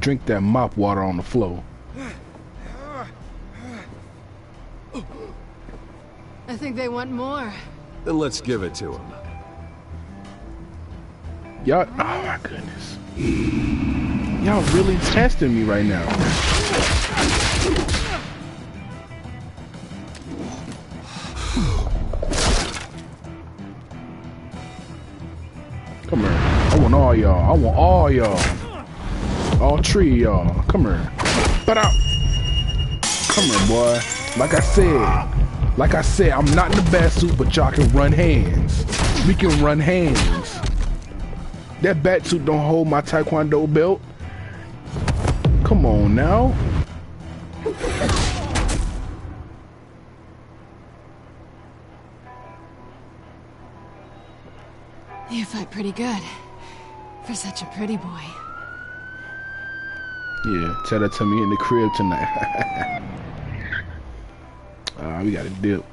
Drink that mop water on the floor. I think they want more. Then let's give it to him. Y'all, oh my goodness. Y'all really testing me right now. want all y'all. I want all y'all. All three of y'all. Come here. But out. Come here, boy. Like I said, I'm not in the best suit, but y'all can run hands. We can run hands. That bat suit don't hold my taekwondo belt. Come on now. You fight pretty good. For such a pretty boy. Yeah, tell that to me in the crib tonight. We got a dip.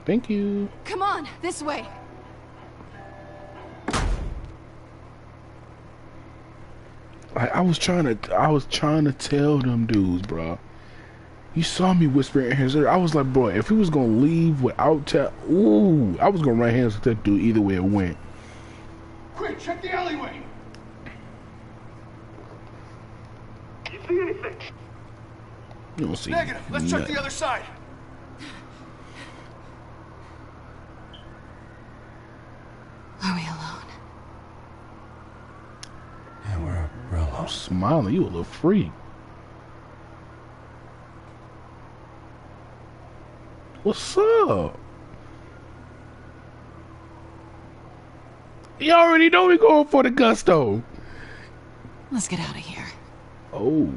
Thank you. Come on, this way. I was trying to tell them dudes, bro. You saw me whispering in his ear. I was like, bro, if he was gonna leave without tell, I was gonna run hands with that dude either way it went. Quick, check the alleyway. You see anything? You don't see Negative. Let's check the other side. Are we alone? Yeah, we're alone. I'm smiling. You a little freak. What's up? You already know we going for the gusto. Let's get out of here. Oh.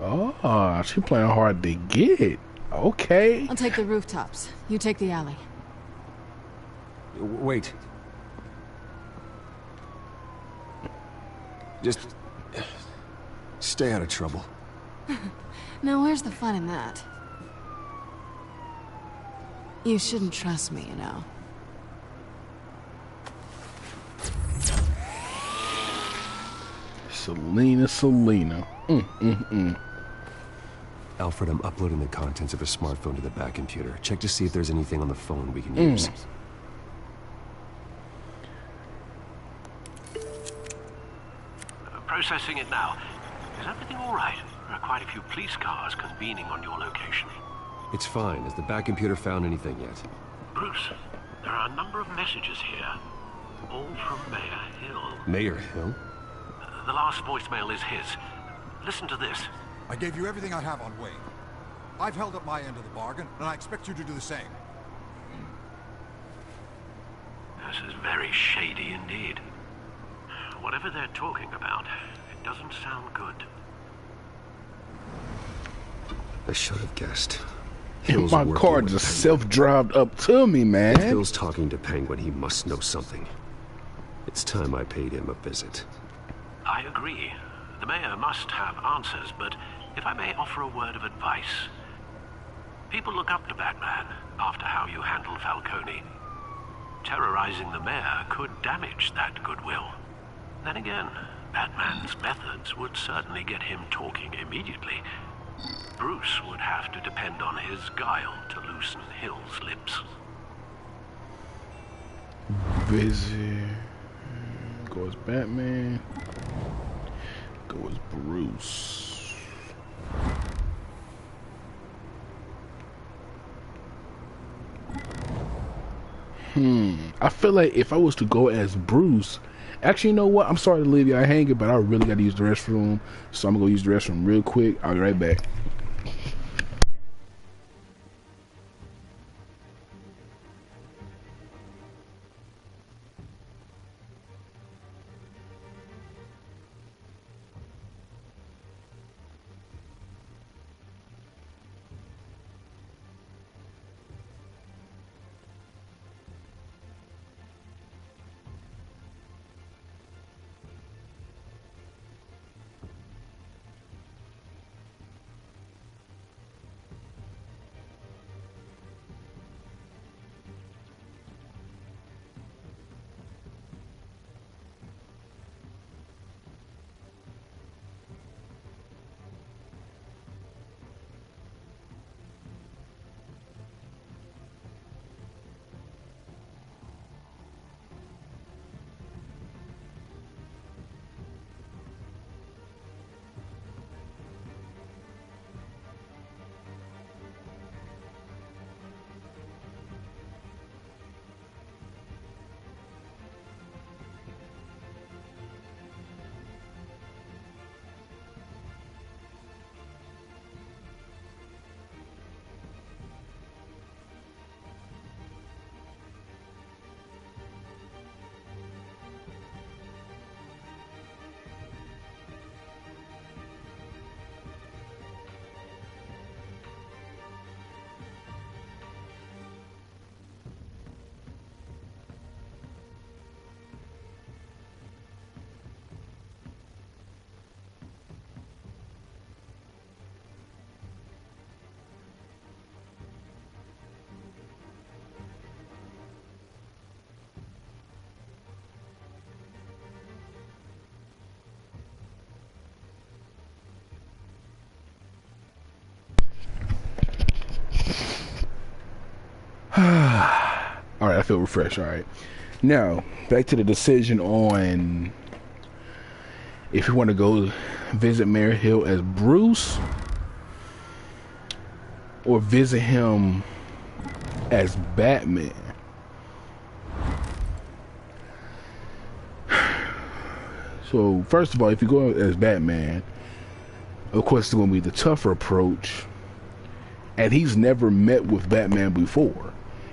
Oh, she playing hard to get. Okay. I'll take the rooftops. You take the alley. Wait. Just stay out of trouble. Now where's the fun in that? You shouldn't trust me, you know. Selena. Alfred, I'm uploading the contents of a smartphone to the back computer. Check to see if there's anything on the phone we can use. Processing it now. Is everything all right? There are quite a few police cars convening on your location. It's fine. Has the back computer found anything yet? Bruce, there are a number of messages here. All from Mayor Hill. Mayor Hill? The last voicemail is his. Listen to this. I gave you everything I have on Wayne. I've held up my end of the bargain, and I expect you to do the same. This is very shady indeed. Whatever they're talking about, it doesn't sound good. I should have guessed. My car just self-drove up to me, man. If Hill's talking to Penguin, he must know something. It's time I paid him a visit. I agree. The mayor must have answers, but if I may offer a word of advice. People look up to Batman after how you handled Falcone. Terrorizing the mayor could damage that goodwill. Then again, Batman's methods would certainly get him talking immediately. Bruce would have to depend on his guile to loosen Hill's lips. Busy. Goes Batman. Goes Bruce. I feel like if I was to go as Bruce, actually, you know what? I'm sorry to leave y'all hanging, but I really got to use the restroom, so I'm gonna go use the restroom real quick. I'll be right back. All right, I feel refreshed. All right. Now, back to the decision on if you want to go visit Mayor Hill as Bruce or visit him as Batman. So, first of all, if you go as Batman, of course, it's going to be the tougher approach. And he's never met with Batman before.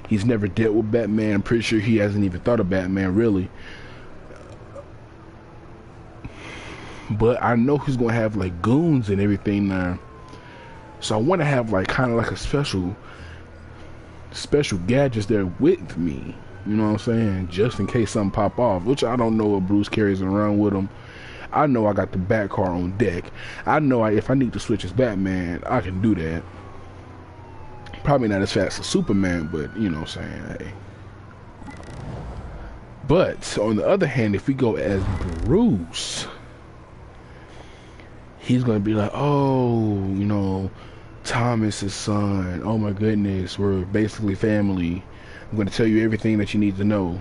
He's never dealt with Batman. I'm pretty sure he hasn't even thought of Batman, really. But I know he's going to have, like, goons and everything now. So I want to have, like, kind of like a special gadgets there with me. You know what I'm saying? Just in case something pop off. Which I don't know what Bruce carries around with him. I know I got the Bat car on deck. I know if I need to switch as Batman, I can do that. Probably not as fast as Superman, but you know what I'm saying, hey. But on the other hand, if we go as Bruce, he's gonna be like, oh, you know, Thomas's son. Oh my goodness, we're basically family. I'm gonna tell you everything that you need to know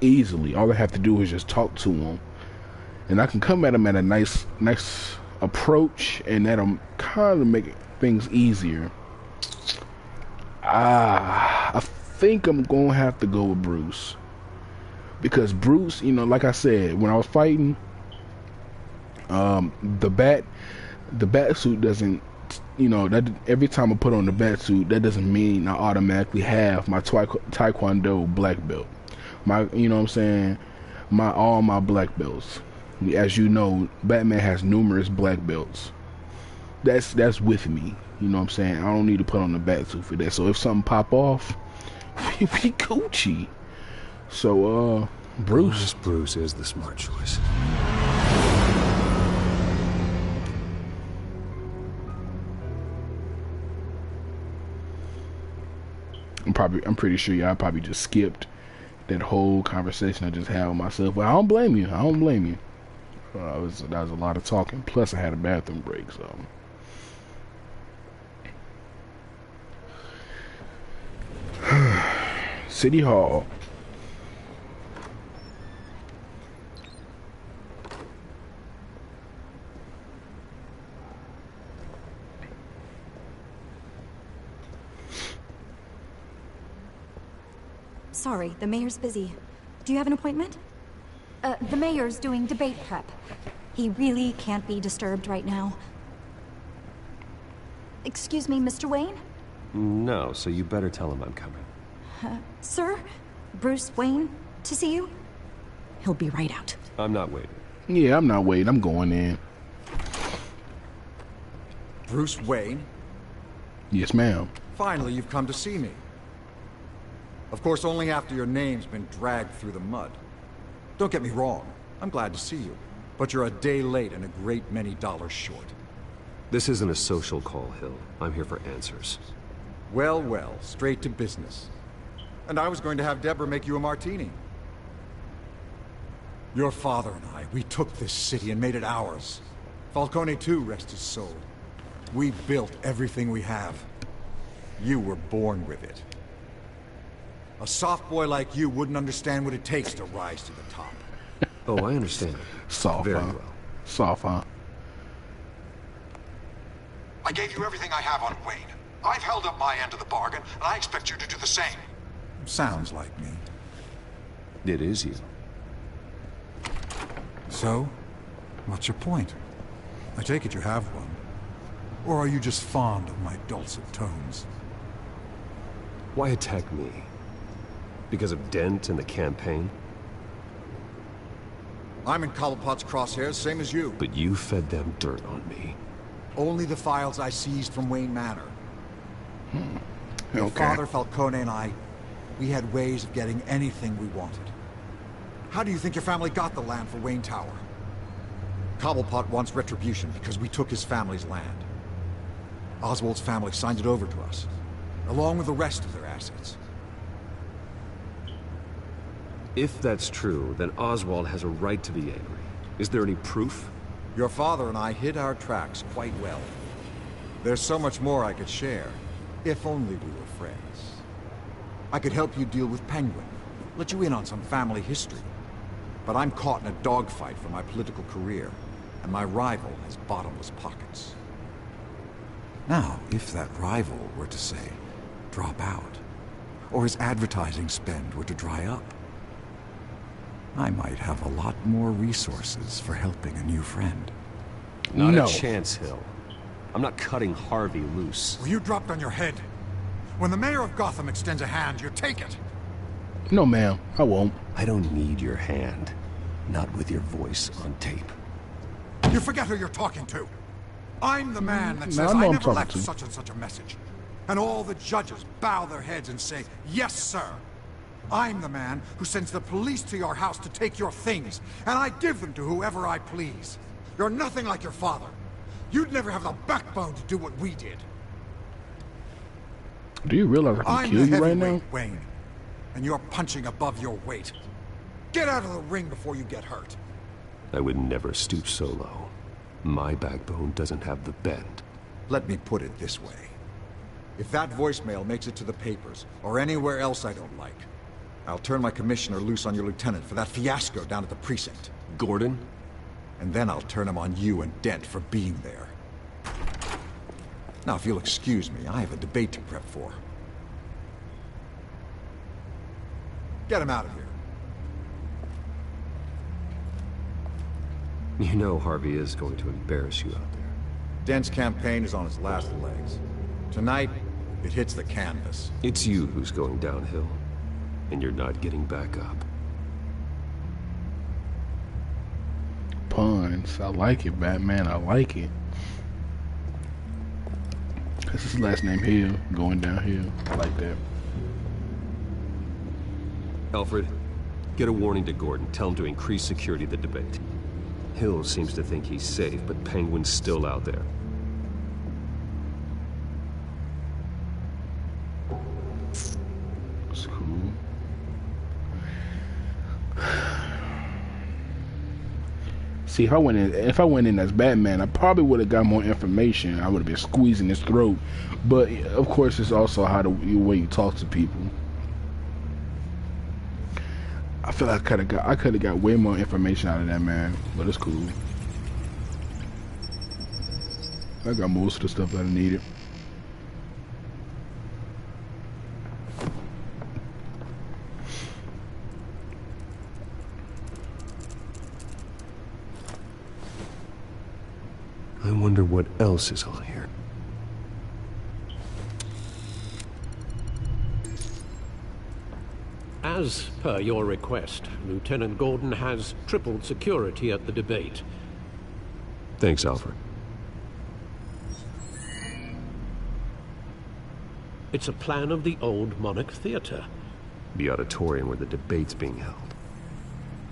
easily. All I have to do is just talk to him, and I can come at him at a nice approach, and that'll kind of make things easier. I think I'm gonna have to go with Bruce, because Bruce, you know, like I said, when I was fighting, the bat suit doesn't, you know, that every time I put on the bat suit, that doesn't mean I automatically have my Taekwondo black belt. You know what I'm saying, all my black belts. As you know, Batman has numerous black belts. That's with me. You know what I'm saying? I don't need to put on the bat suit for that. So if something pop off, we Gucci. So Bruce is the smart choice. I'm pretty sure y'all probably just skipped that whole conversation I just had with myself. But I don't blame you. That was a lot of talking. Plus I had a bathroom break, so. City Hall. Sorry, the mayor's busy. Do you have an appointment? The mayor's doing debate prep. He really can't be disturbed right now. Excuse me, Mr. Wayne? No, so you better tell him I'm coming. Sir? Bruce Wayne to see you? He'll be right out. I'm not waiting. Yeah, I'm not waiting. I'm going in. Bruce Wayne? Yes, ma'am. Finally, you've come to see me. Of course, only after your name's been dragged through the mud. Don't get me wrong. I'm glad to see you. But you're a day late and a great many dollars short. This isn't a social call, Hill. I'm here for answers. Well, well, straight to business. And I was going to have Deborah make you a martini. Your father and I, we took this city and made it ours. Falcone too, rest his soul. We built everything we have. You were born with it. A soft boy like you wouldn't understand what it takes to rise to the top. Oh, I understand. Soft, Very huh? well. Soft, huh? I gave you everything I have on Wayne. I've held up my end of the bargain, and I expect you to do the same. Sounds like me. It is you. So, what's your point? I take it you have one. Or are you just fond of my dulcet tones? Why attack me? Because of Dent and the campaign? I'm in Cobblepot's crosshairs, same as you. But you fed them dirt on me. Only the files I seized from Wayne Manor. Your Okay. father, Falcone, and I, we had ways of getting anything we wanted. How do you think your family got the land for Wayne Tower? Cobblepot wants retribution because we took his family's land. Oswald's family signed it over to us, along with the rest of their assets. If that's true, then Oswald has a right to be angry. Is there any proof? Your father and I hid our tracks quite well. There's so much more I could share, if only we were friends. I could help you deal with Penguin, let you in on some family history. But I'm caught in a dogfight for my political career, and my rival has bottomless pockets. Now, if that rival were to say, drop out, or his advertising spend were to dry up, I might have a lot more resources for helping a new friend. Not a chance, Hill. I'm not cutting Harvey loose. Well, you dropped on your head. When the mayor of Gotham extends a hand, you take it. No, ma'am, I won't. I don't need your hand. Not with your voice on tape. You forget who you're talking to. I'm the man that No, says I know I I'm never talking left to. such and such a message. And all the judges bow their heads and say, yes, sir. I'm the man who sends the police to your house to take your things, and I give them to whoever I please. You're nothing like your father. You'd never have the backbone to do what we did. Do you realize I can I'm kill the you right heavyweight, now? Wayne, and you're punching above your weight. Get out of the ring before you get hurt. I would never stoop so low. My backbone doesn't have the bend. Let me put it this way. If that voicemail makes it to the papers, or anywhere else I don't like, I'll turn my commissioner loose on your lieutenant for that fiasco down at the precinct. Gordon? And then I'll turn him on you and Dent for being there. Now, if you'll excuse me, I have a debate to prep for. Get him out of here. You know Harvey is going to embarrass you out there. Dent's campaign is on its last legs. Tonight, it hits the canvas. It's you who's going downhill, and you're not getting back up. Puns. I like it, Batman. I like it. This is his last name Hill, going downhill. I like that. Alfred, get a warning to Gordon. Tell him to increase security of the debate. Hill seems to think he's safe, but Penguin's still out there. It's cool. See, if I went in as Batman, I probably would have got more information. I would have been squeezing his throat. But of course, it's also how the way you talk to people. I feel like I could have got way more information out of that man, but it's cool. I got most of the stuff that I needed. I wonder what else is on here. As per your request, Lieutenant Gordon has tripled security at the debate. Thanks, Alfred. It's a plan of the old Monarch Theater. The auditorium where the debate's being held.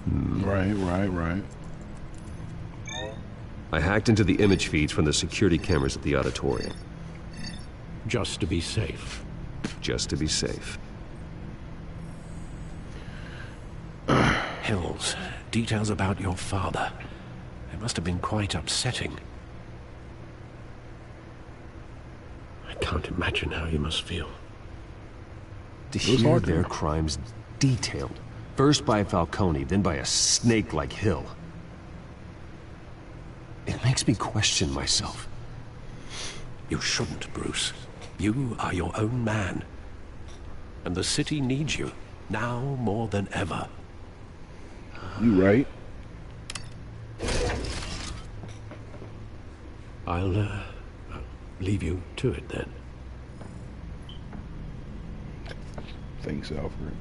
Right. I hacked into the image feeds from the security cameras at the auditorium. Just to be safe. Just to be safe. Hills, details about your father. It must have been quite upsetting. I can't imagine how you must feel. To hear their crimes detailed. First by Falcone, then by a snake like Hill. It makes me question myself. You shouldn't, Bruce. You are your own man. And the city needs you, now more than ever. You right. I'll leave you to it then. Thanks, Alfred.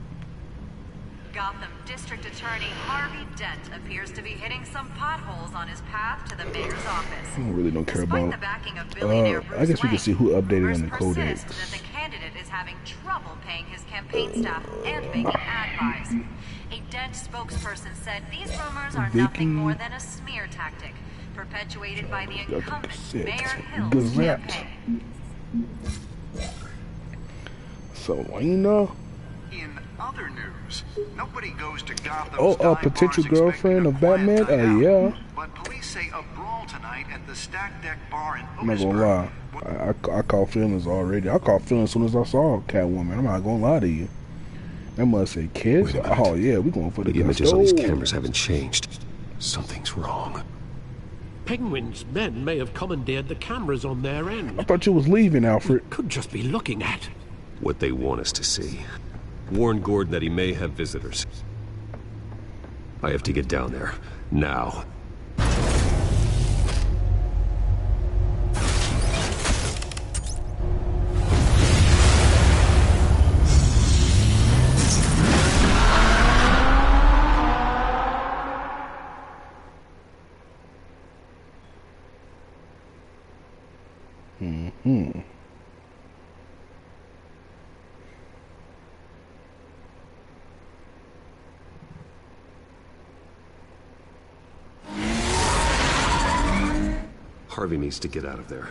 Gotham District Attorney Harvey Dent appears to be hitting some potholes on his path to the mayor's office. I really don't care Despite about. the backing of billionaire Bruce I guess we can see who updated rumors on the codex. persist that the candidate is having trouble paying his campaign staff and making ad buys. A Dent spokesperson said these rumors are nothing more than a smear tactic perpetuated by the incumbent Mayor Hill's Gazette. campaign. So, you know. In other news, nobody goes to Gotham's Oh, a dive potential bars girlfriend of Batman? Yeah. but police say a brawl tonight at the Stack Deck Bar in I'm not gonna lie. I caught feelings already. I caught feelings as soon as I saw Catwoman. I'm not gonna lie to you. That must say kids. Oh yeah, we going for the The images on these gusto. cameras haven't changed. Something's wrong. Penguin's men may have commandeered the cameras on their end. I thought you was leaving, Alfred. Could just be looking at what they want us to see. Warn Gordon that he may have visitors. I have to get down there. Now. Harvey needs to get out of there.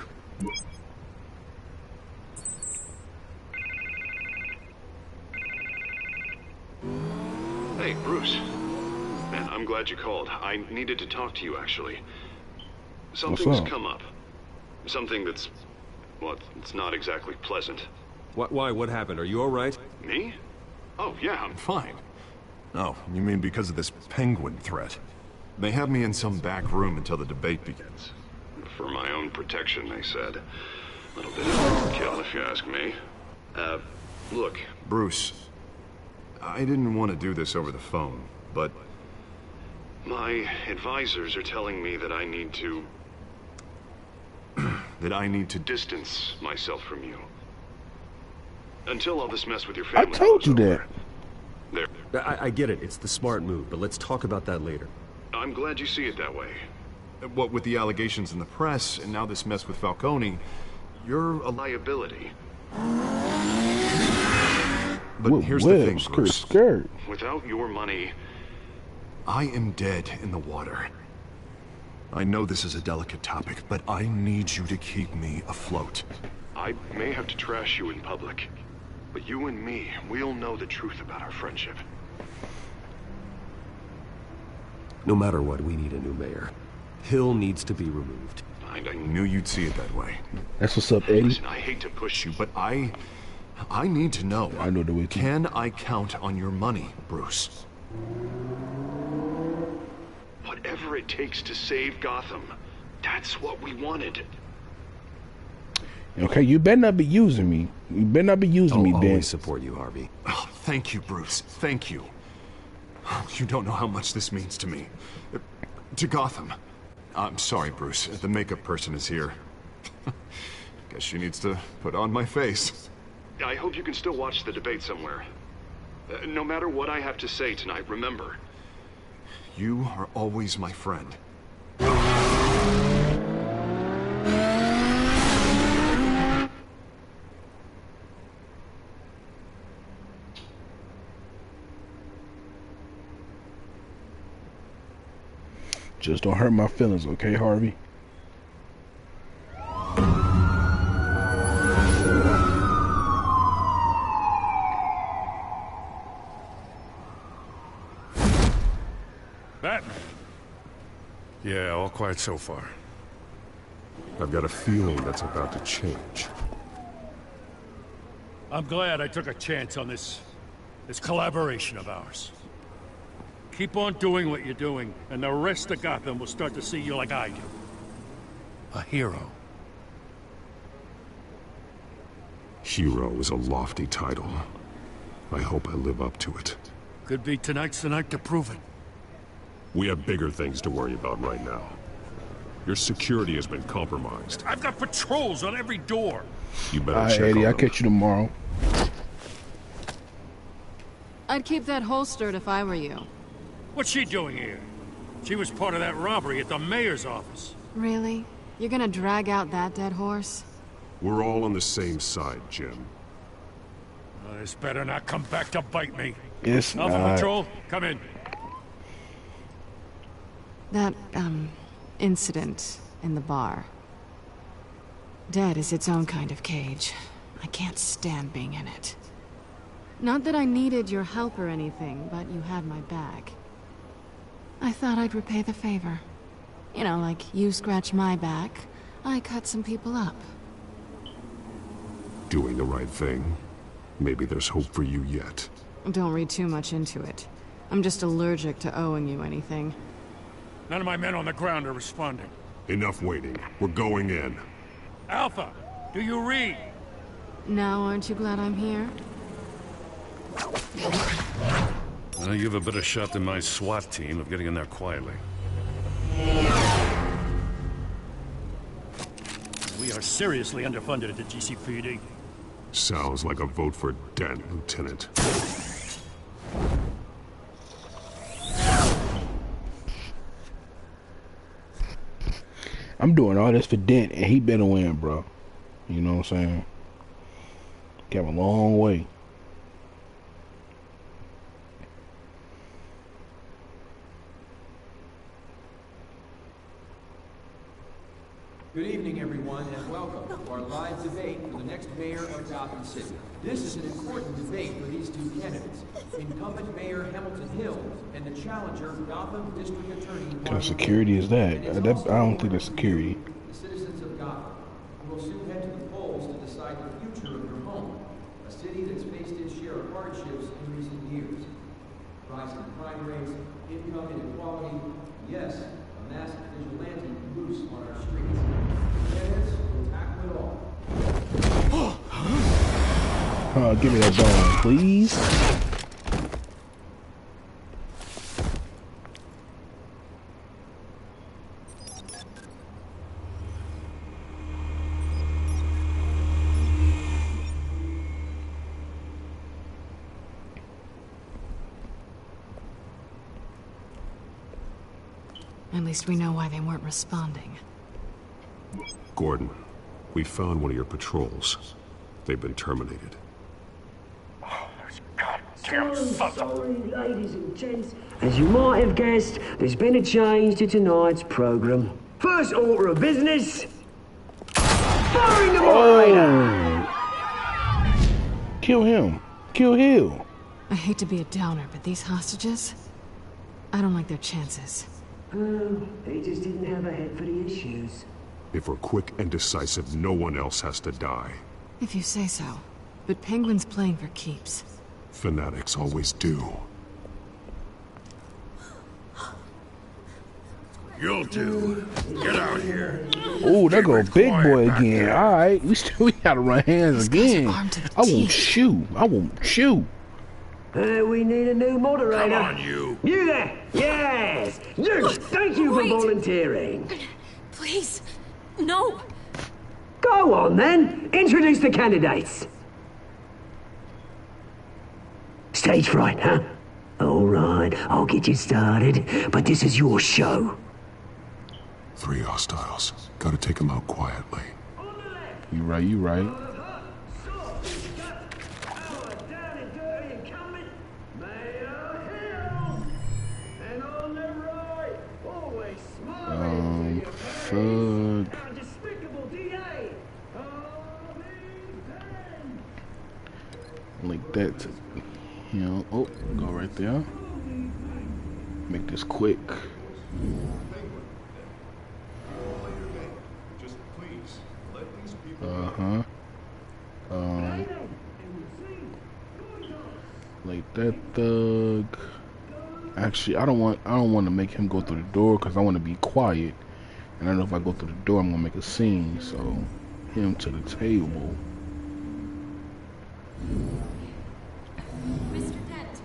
Hey, Bruce. Man, I'm glad you called. I needed to talk to you, actually. Something's come up. Something that's... well, it's not exactly pleasant. Why? What happened? Are you all right? Me? Oh, yeah, I'm fine. Oh, you mean because of this penguin threat? They have me in some back room until the debate begins. For my own protection, they said. A little bit of overkill, if you ask me. Look. Bruce, I didn't want to do this over the phone, but... my advisors are telling me that I need to... that I need to distance myself from you. Until all this mess with your family... I told you that. There. I get it. It's the smart move, but let's talk about that later. I'm glad you see it that way. What with the allegations in the press, and now this mess with Falcone, you're a liability. But here's the thing, Bruce. Without your money... I am dead in the water. I know this is a delicate topic, but I need you to keep me afloat. I may have to trash you in public, but you and me, we'll know the truth about our friendship. No matter what, we need a new mayor. Hill needs to be removed. I knew you'd see it that way. That's what's up, Eddie. Listen, I hate to push you, but I need to know. I know the way. Can I count on your money, Bruce? Whatever it takes to save Gotham, that's what we wanted. Okay, you better not be using me. You better not be using me, Dan. I'll always support you, Harvey. Oh, thank you, Bruce. Thank you. You don't know how much this means to me. To Gotham. I'm sorry, Bruce. The makeup person is here. Guess she needs to put on my face. I hope you can still watch the debate somewhere. No matter what I have to say tonight, remember. You are always my friend. Just don't hurt my feelings, okay, Harvey? Batman. Yeah, all quiet so far. I've got a feeling that's about to change. I'm glad I took a chance on this collaboration of ours. Keep on doing what you're doing, and the rest of Gotham will start to see you like I do. A hero. Hero is a lofty title. I hope I live up to it. Could be tonight's the night to prove it. We have bigger things to worry about right now. Your security has been compromised. I've got patrols on every door. You better All right, check Eddie, on I'll them. catch you tomorrow. I'd keep that holstered if I were you. What's she doing here? She was part of that robbery at the mayor's office. Really? You're gonna drag out that dead horse? We're all on the same side, Jim. This better not come back to bite me. It's Alpha not. Patrol, come in. That, incident in the bar. Dead is its own kind of cage. I can't stand being in it. Not that I needed your help or anything, but you had my back. I thought I'd repay the favor. You know, like you scratch my back, I cut some people up. Doing the right thing. Maybe there's hope for you yet. Don't read too much into it. I'm just allergic to owing you anything. None of my men on the ground are responding. Enough waiting. We're going in. Alpha, do you read? Now, aren't you glad I'm here? You have a better shot than my SWAT team of getting in there quietly. We are seriously underfunded at the GCPD. Sounds like a vote for Dent, Lieutenant. I'm doing all this for Dent, and he better win, bro. You know what I'm saying? Came a long way. Good evening, everyone, and welcome to our live debate for the next mayor of Gotham City. This is an important debate for these two candidates, incumbent Mayor Hamilton Hill and the challenger, Gotham District Attorney. What kind of security is that? I don't think that's security. The citizens of Gotham, who will soon head to the polls to decide the future of your home, a city that's faced its share of hardships in recent years. Rising crime rates, income inequality, yes, a masked vigilante loose on our streets. Candidates will tackle it all. Give me that bone, please. At least we know why they weren't responding. Gordon, we found one of your patrols. They've been terminated. Sorry, ladies and gents. As you might have guessed, there's been a change to tonight's program. First order of business. Firing the moderator! Kill him. Kill Hill. I hate to be a downer, but these hostages, I don't like their chances. Oh, he just didn't have a head for the issues. If we're quick and decisive, no one else has to die. If you say so. But Penguin's playing for keeps. Fanatics always do. You'll do. Get out here. Oh, there go big boy again. All right, we gotta run hands again. I won't shoot. I won't shoot. We need a new moderator. Come on, you. You there? Yes. You. Thank you for volunteering. Please, no. Go on then. Introduce the candidates. Stage fright, huh? All right, I'll get you started, but this is your show. 3 hostiles. Gotta take them out quietly. You right, you right. Thug. Like that to, you know, oh, go right there. Make this quick. Like that thug. Actually, I don't want to make him go through the door because I want to be quiet. And I know if I go through the door, I'm gonna make a scene. So, him to the table. Mr. Dent,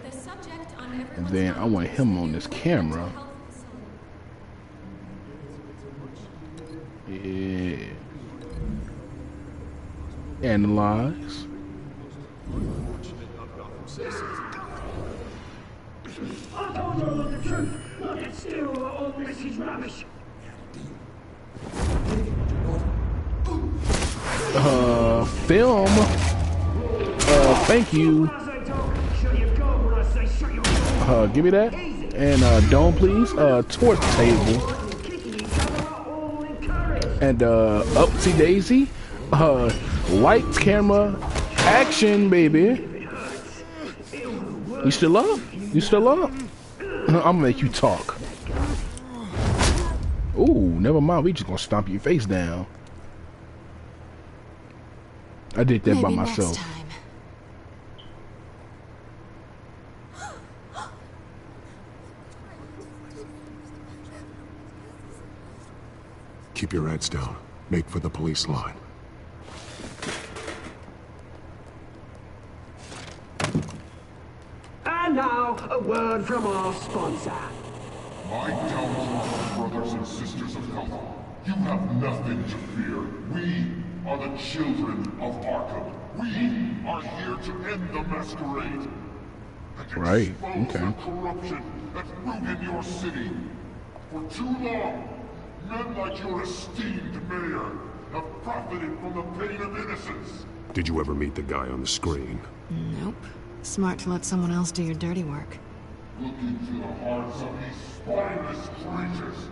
the subject on everyone's And then I want him on this camera. Yeah. Analyze. I told you about the truth. Not that still all this is rubbish. Film. Thank you. Give me that. And Dome, please. Towards the table. And upsy daisy. Lights, camera, action, baby. You still up? You still up? I'm gonna make you talk. Ooh, never mind. We just gonna stomp your face down. I did that by myself. Keep your heads down. Make for the police line. And now, a word from our sponsor. My townsfolk, brothers and sisters of color, you have nothing to fear. We are the children of Arkham. We are here to end the masquerade. Right, Expose okay. the corruption that's rooted your city. For too long, men like your esteemed mayor have profited from the pain of innocence. Did you ever meet the guy on the screen? Nope. Smart to let someone else do your dirty work. Look into the hearts of these spineless creatures.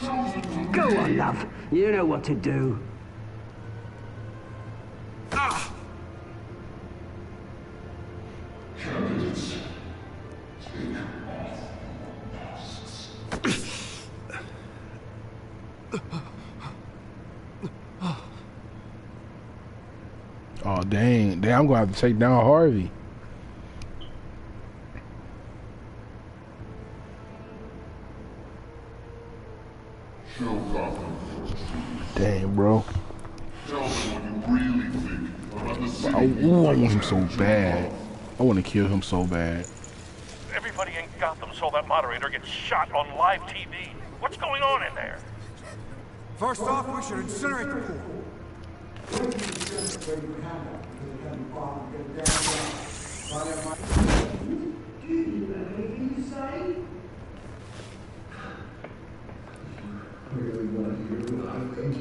Chosen to Go lead. on, love. You know what to do. Candidates, take off masks. Oh dang, I'm gonna have to take down Harvey. Show Gotham. Dang, bro. Tell them what you really think about the city. I want him so bad. I want to kill him so bad. Everybody in Gotham saw that moderator get shot on live TV. What's going on in there? First off, we should incinerate the pool. Really want to hear what I think?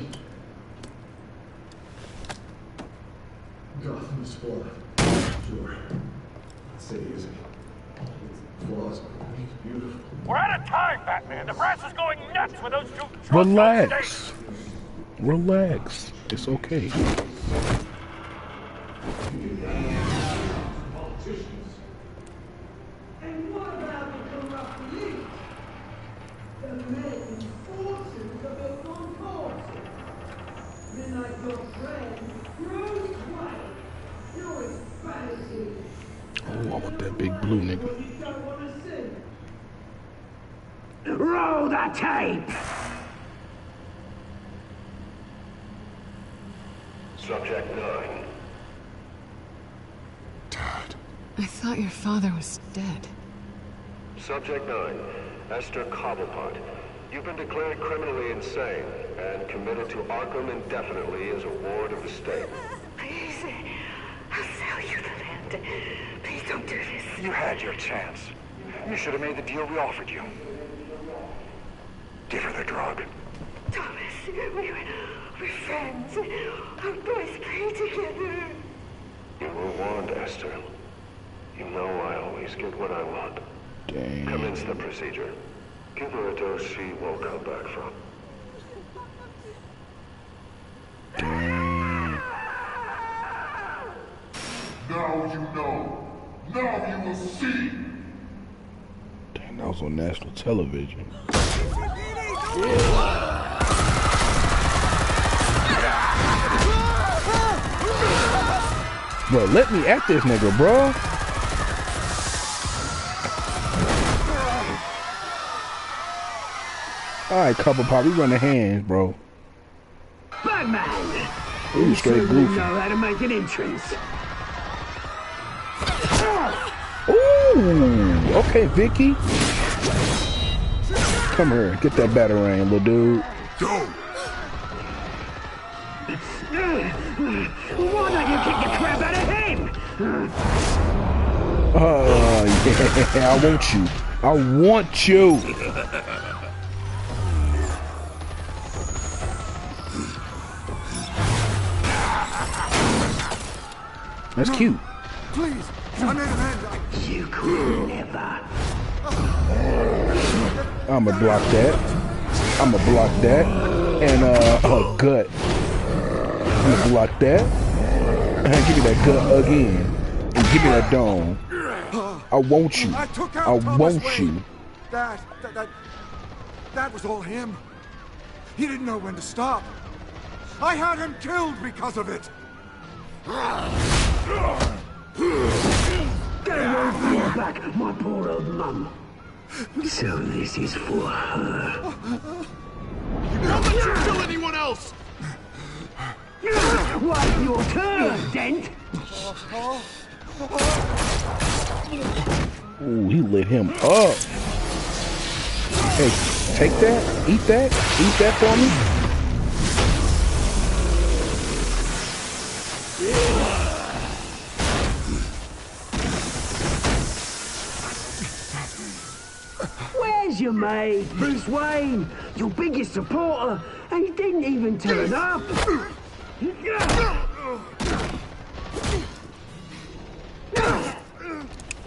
Gotham is flawed. Sure. The city is flaws, but it's beautiful. We're out of time, Batman. The press is going nuts with those two trucks. Relax. Relax. It's okay. And what about the corrupt elite? The men fortunes of their own cause. Men like your friend, Bruce Wayne. No, it's fantasy. Oh, I want that big blue nigga. What you don't want to see. Roll the tape! Subject 9. I thought your father was dead. Subject 9. Esther Cobblepot. You've been declared criminally insane and committed to Arkham indefinitely as a ward of the state. Please, I'll sell you the land. Please don't do this. You had your chance. You should have made the deal we offered you. Give her the drug. Thomas, we're friends. Our boys play together. You were warned, Esther. You know I always get what I want. Dang. Commence the procedure. Give her a dose she won't come back from. Dang. Now you know. Now you will see. Dang, that was on national television. Bro, let me at this nigga, bro. Alright, Cobblepot, we run the hands, bro. Batman! Ooh, You straight certainly goofy. know how to make an entrance. Ooh, okay, Vicky. Come here, get that batarang, little dude. Go! Why don't you kick the crap out of him? Yeah, I want you. I want you. That's cute. Please, I made an end. You could never. I'ma block that. I'ma block that. And a gut. I'ma block that. Give me that gut again. And give me that dome. I want you. I took out I Thomas want Wayne. you. That was all him. He didn't know when to stop. I had him killed because of it. Get away from your back, my poor old mum. So this is for her. Don't let you kill anyone else! Wait your turn, Dent! Ooh, he lit him up. Hey, take that, eat that for me. Where's your mate, Bruce Wayne? Your biggest supporter, and he didn't even turn up.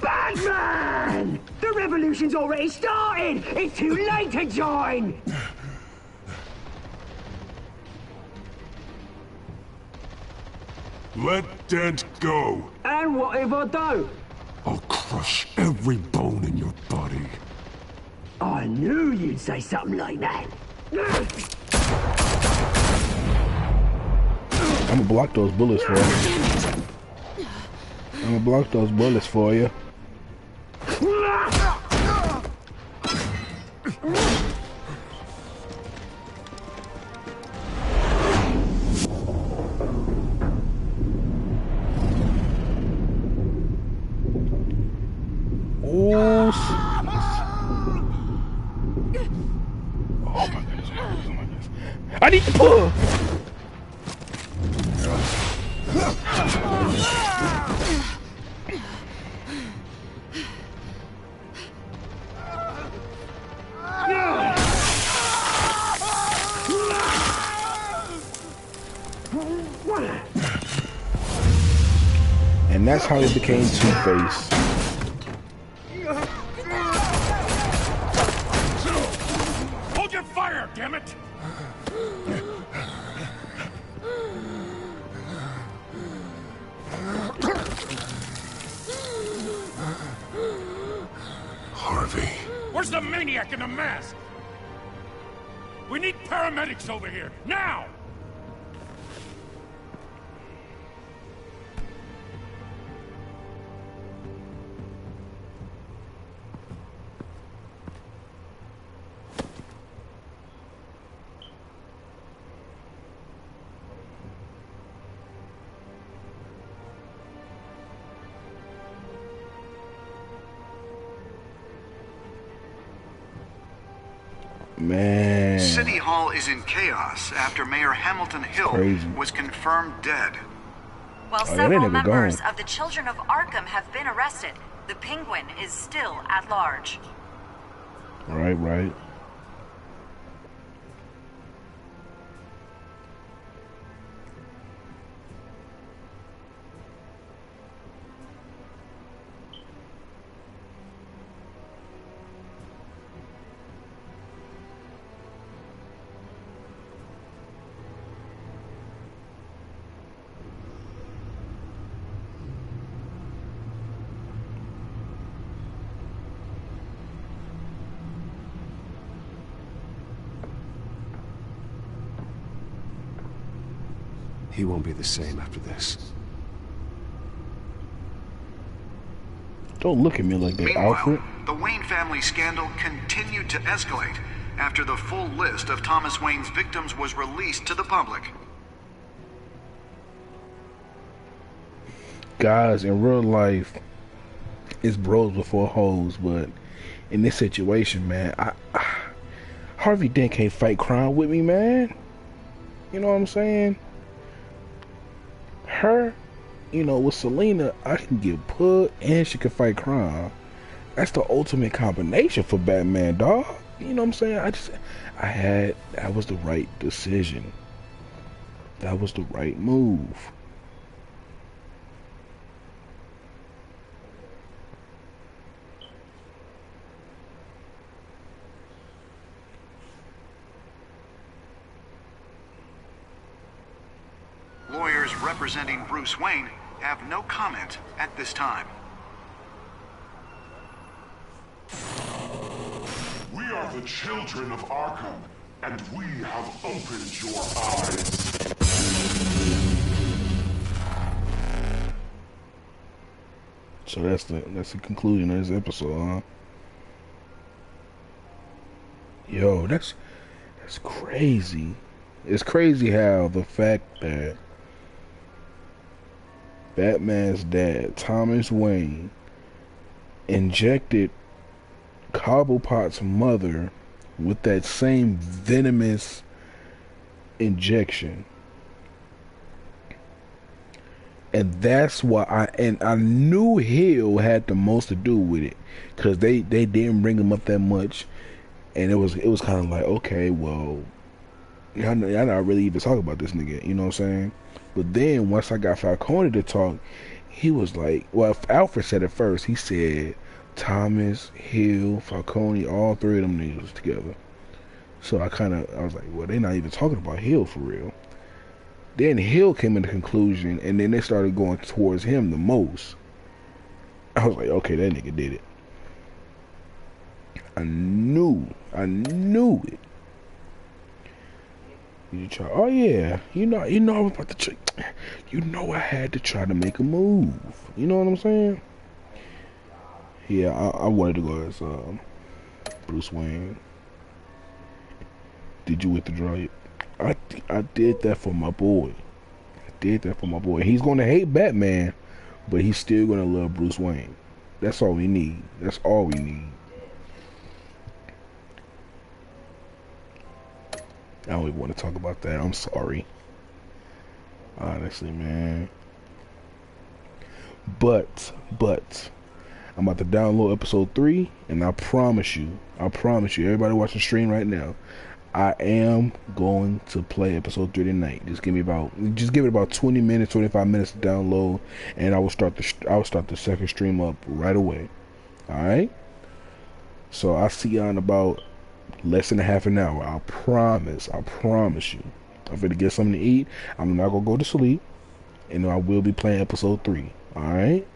Batman! The revolution's already started! It's too late to join! Let Dent go. And what if I don't? I'll crush every bone in your body. I knew you'd say something like that. I'm gonna block those bullets for you. Oh, my goodness. I need to pull. And that's how he became Two-Face. Hold your fire, damn it! Harvey. Where's the maniac in the mask? We need paramedics over here, now! Man. City Hall is in chaos after Mayor Hamilton Hill was confirmed dead. While several members of the Children of Arkham have been arrested, the Penguin is still at large. Right. He won't be the same after this. Don't look at me like that, Meanwhile, Alfred. the Wayne family scandal continued to escalate after the full list of Thomas Wayne's victims was released to the public. Guys, in real life, it's bros before hoes, but in this situation, man, Harvey Dent can't fight crime with me, man. You know what I'm saying? Her, with Selena, I can get put and she can fight crime. That's the ultimate combination for Batman, dog. You know what I'm saying? That was the right decision. That was the right move. Lawyers representing Bruce Wayne have no comment at this time. We are the children of Arkham, and we have opened your eyes. So that's the conclusion of this episode, huh? Yo, that's It's crazy. It's crazy how the fact that Batman's dad, Thomas Wayne, injected Cobblepot's mother with that same venomous injection. And that's why I knew Hill had the most to do with it, because they didn't bring him up that much, and it was kind of like, okay, well, y'all not really even talking about this nigga, you know what I'm saying? But then once I got Falcone to talk, he was like, well, Alfred said it first. He said Thomas, Hill, Falcone, all three of them niggas together. So I was like, well, they're not even talking about Hill for real. Then Hill came to the conclusion, and then they started going towards him the most. I was like, okay, that nigga did it. I knew it. You try, oh yeah, you know I was about to try, I had to try to make a move. You know what I'm saying? Yeah, I wanted to go as Bruce Wayne. Did you withdraw it? I did that for my boy. He's gonna hate Batman, but he's still gonna love Bruce Wayne. That's all we need. I don't even want to talk about that. I'm sorry. Honestly, man. But I'm about to download episode 3, and I promise you, everybody watching the stream right now, I am going to play episode 3 tonight. Just give it about 20 minutes, 25 minutes to download, and I will start the second stream up right away. Alright? So I'll see y'all in about less than a half an hour. I promise you. I'm gonna get something to eat. I'm not gonna go to sleep, and I will be playing episode 3. Alright?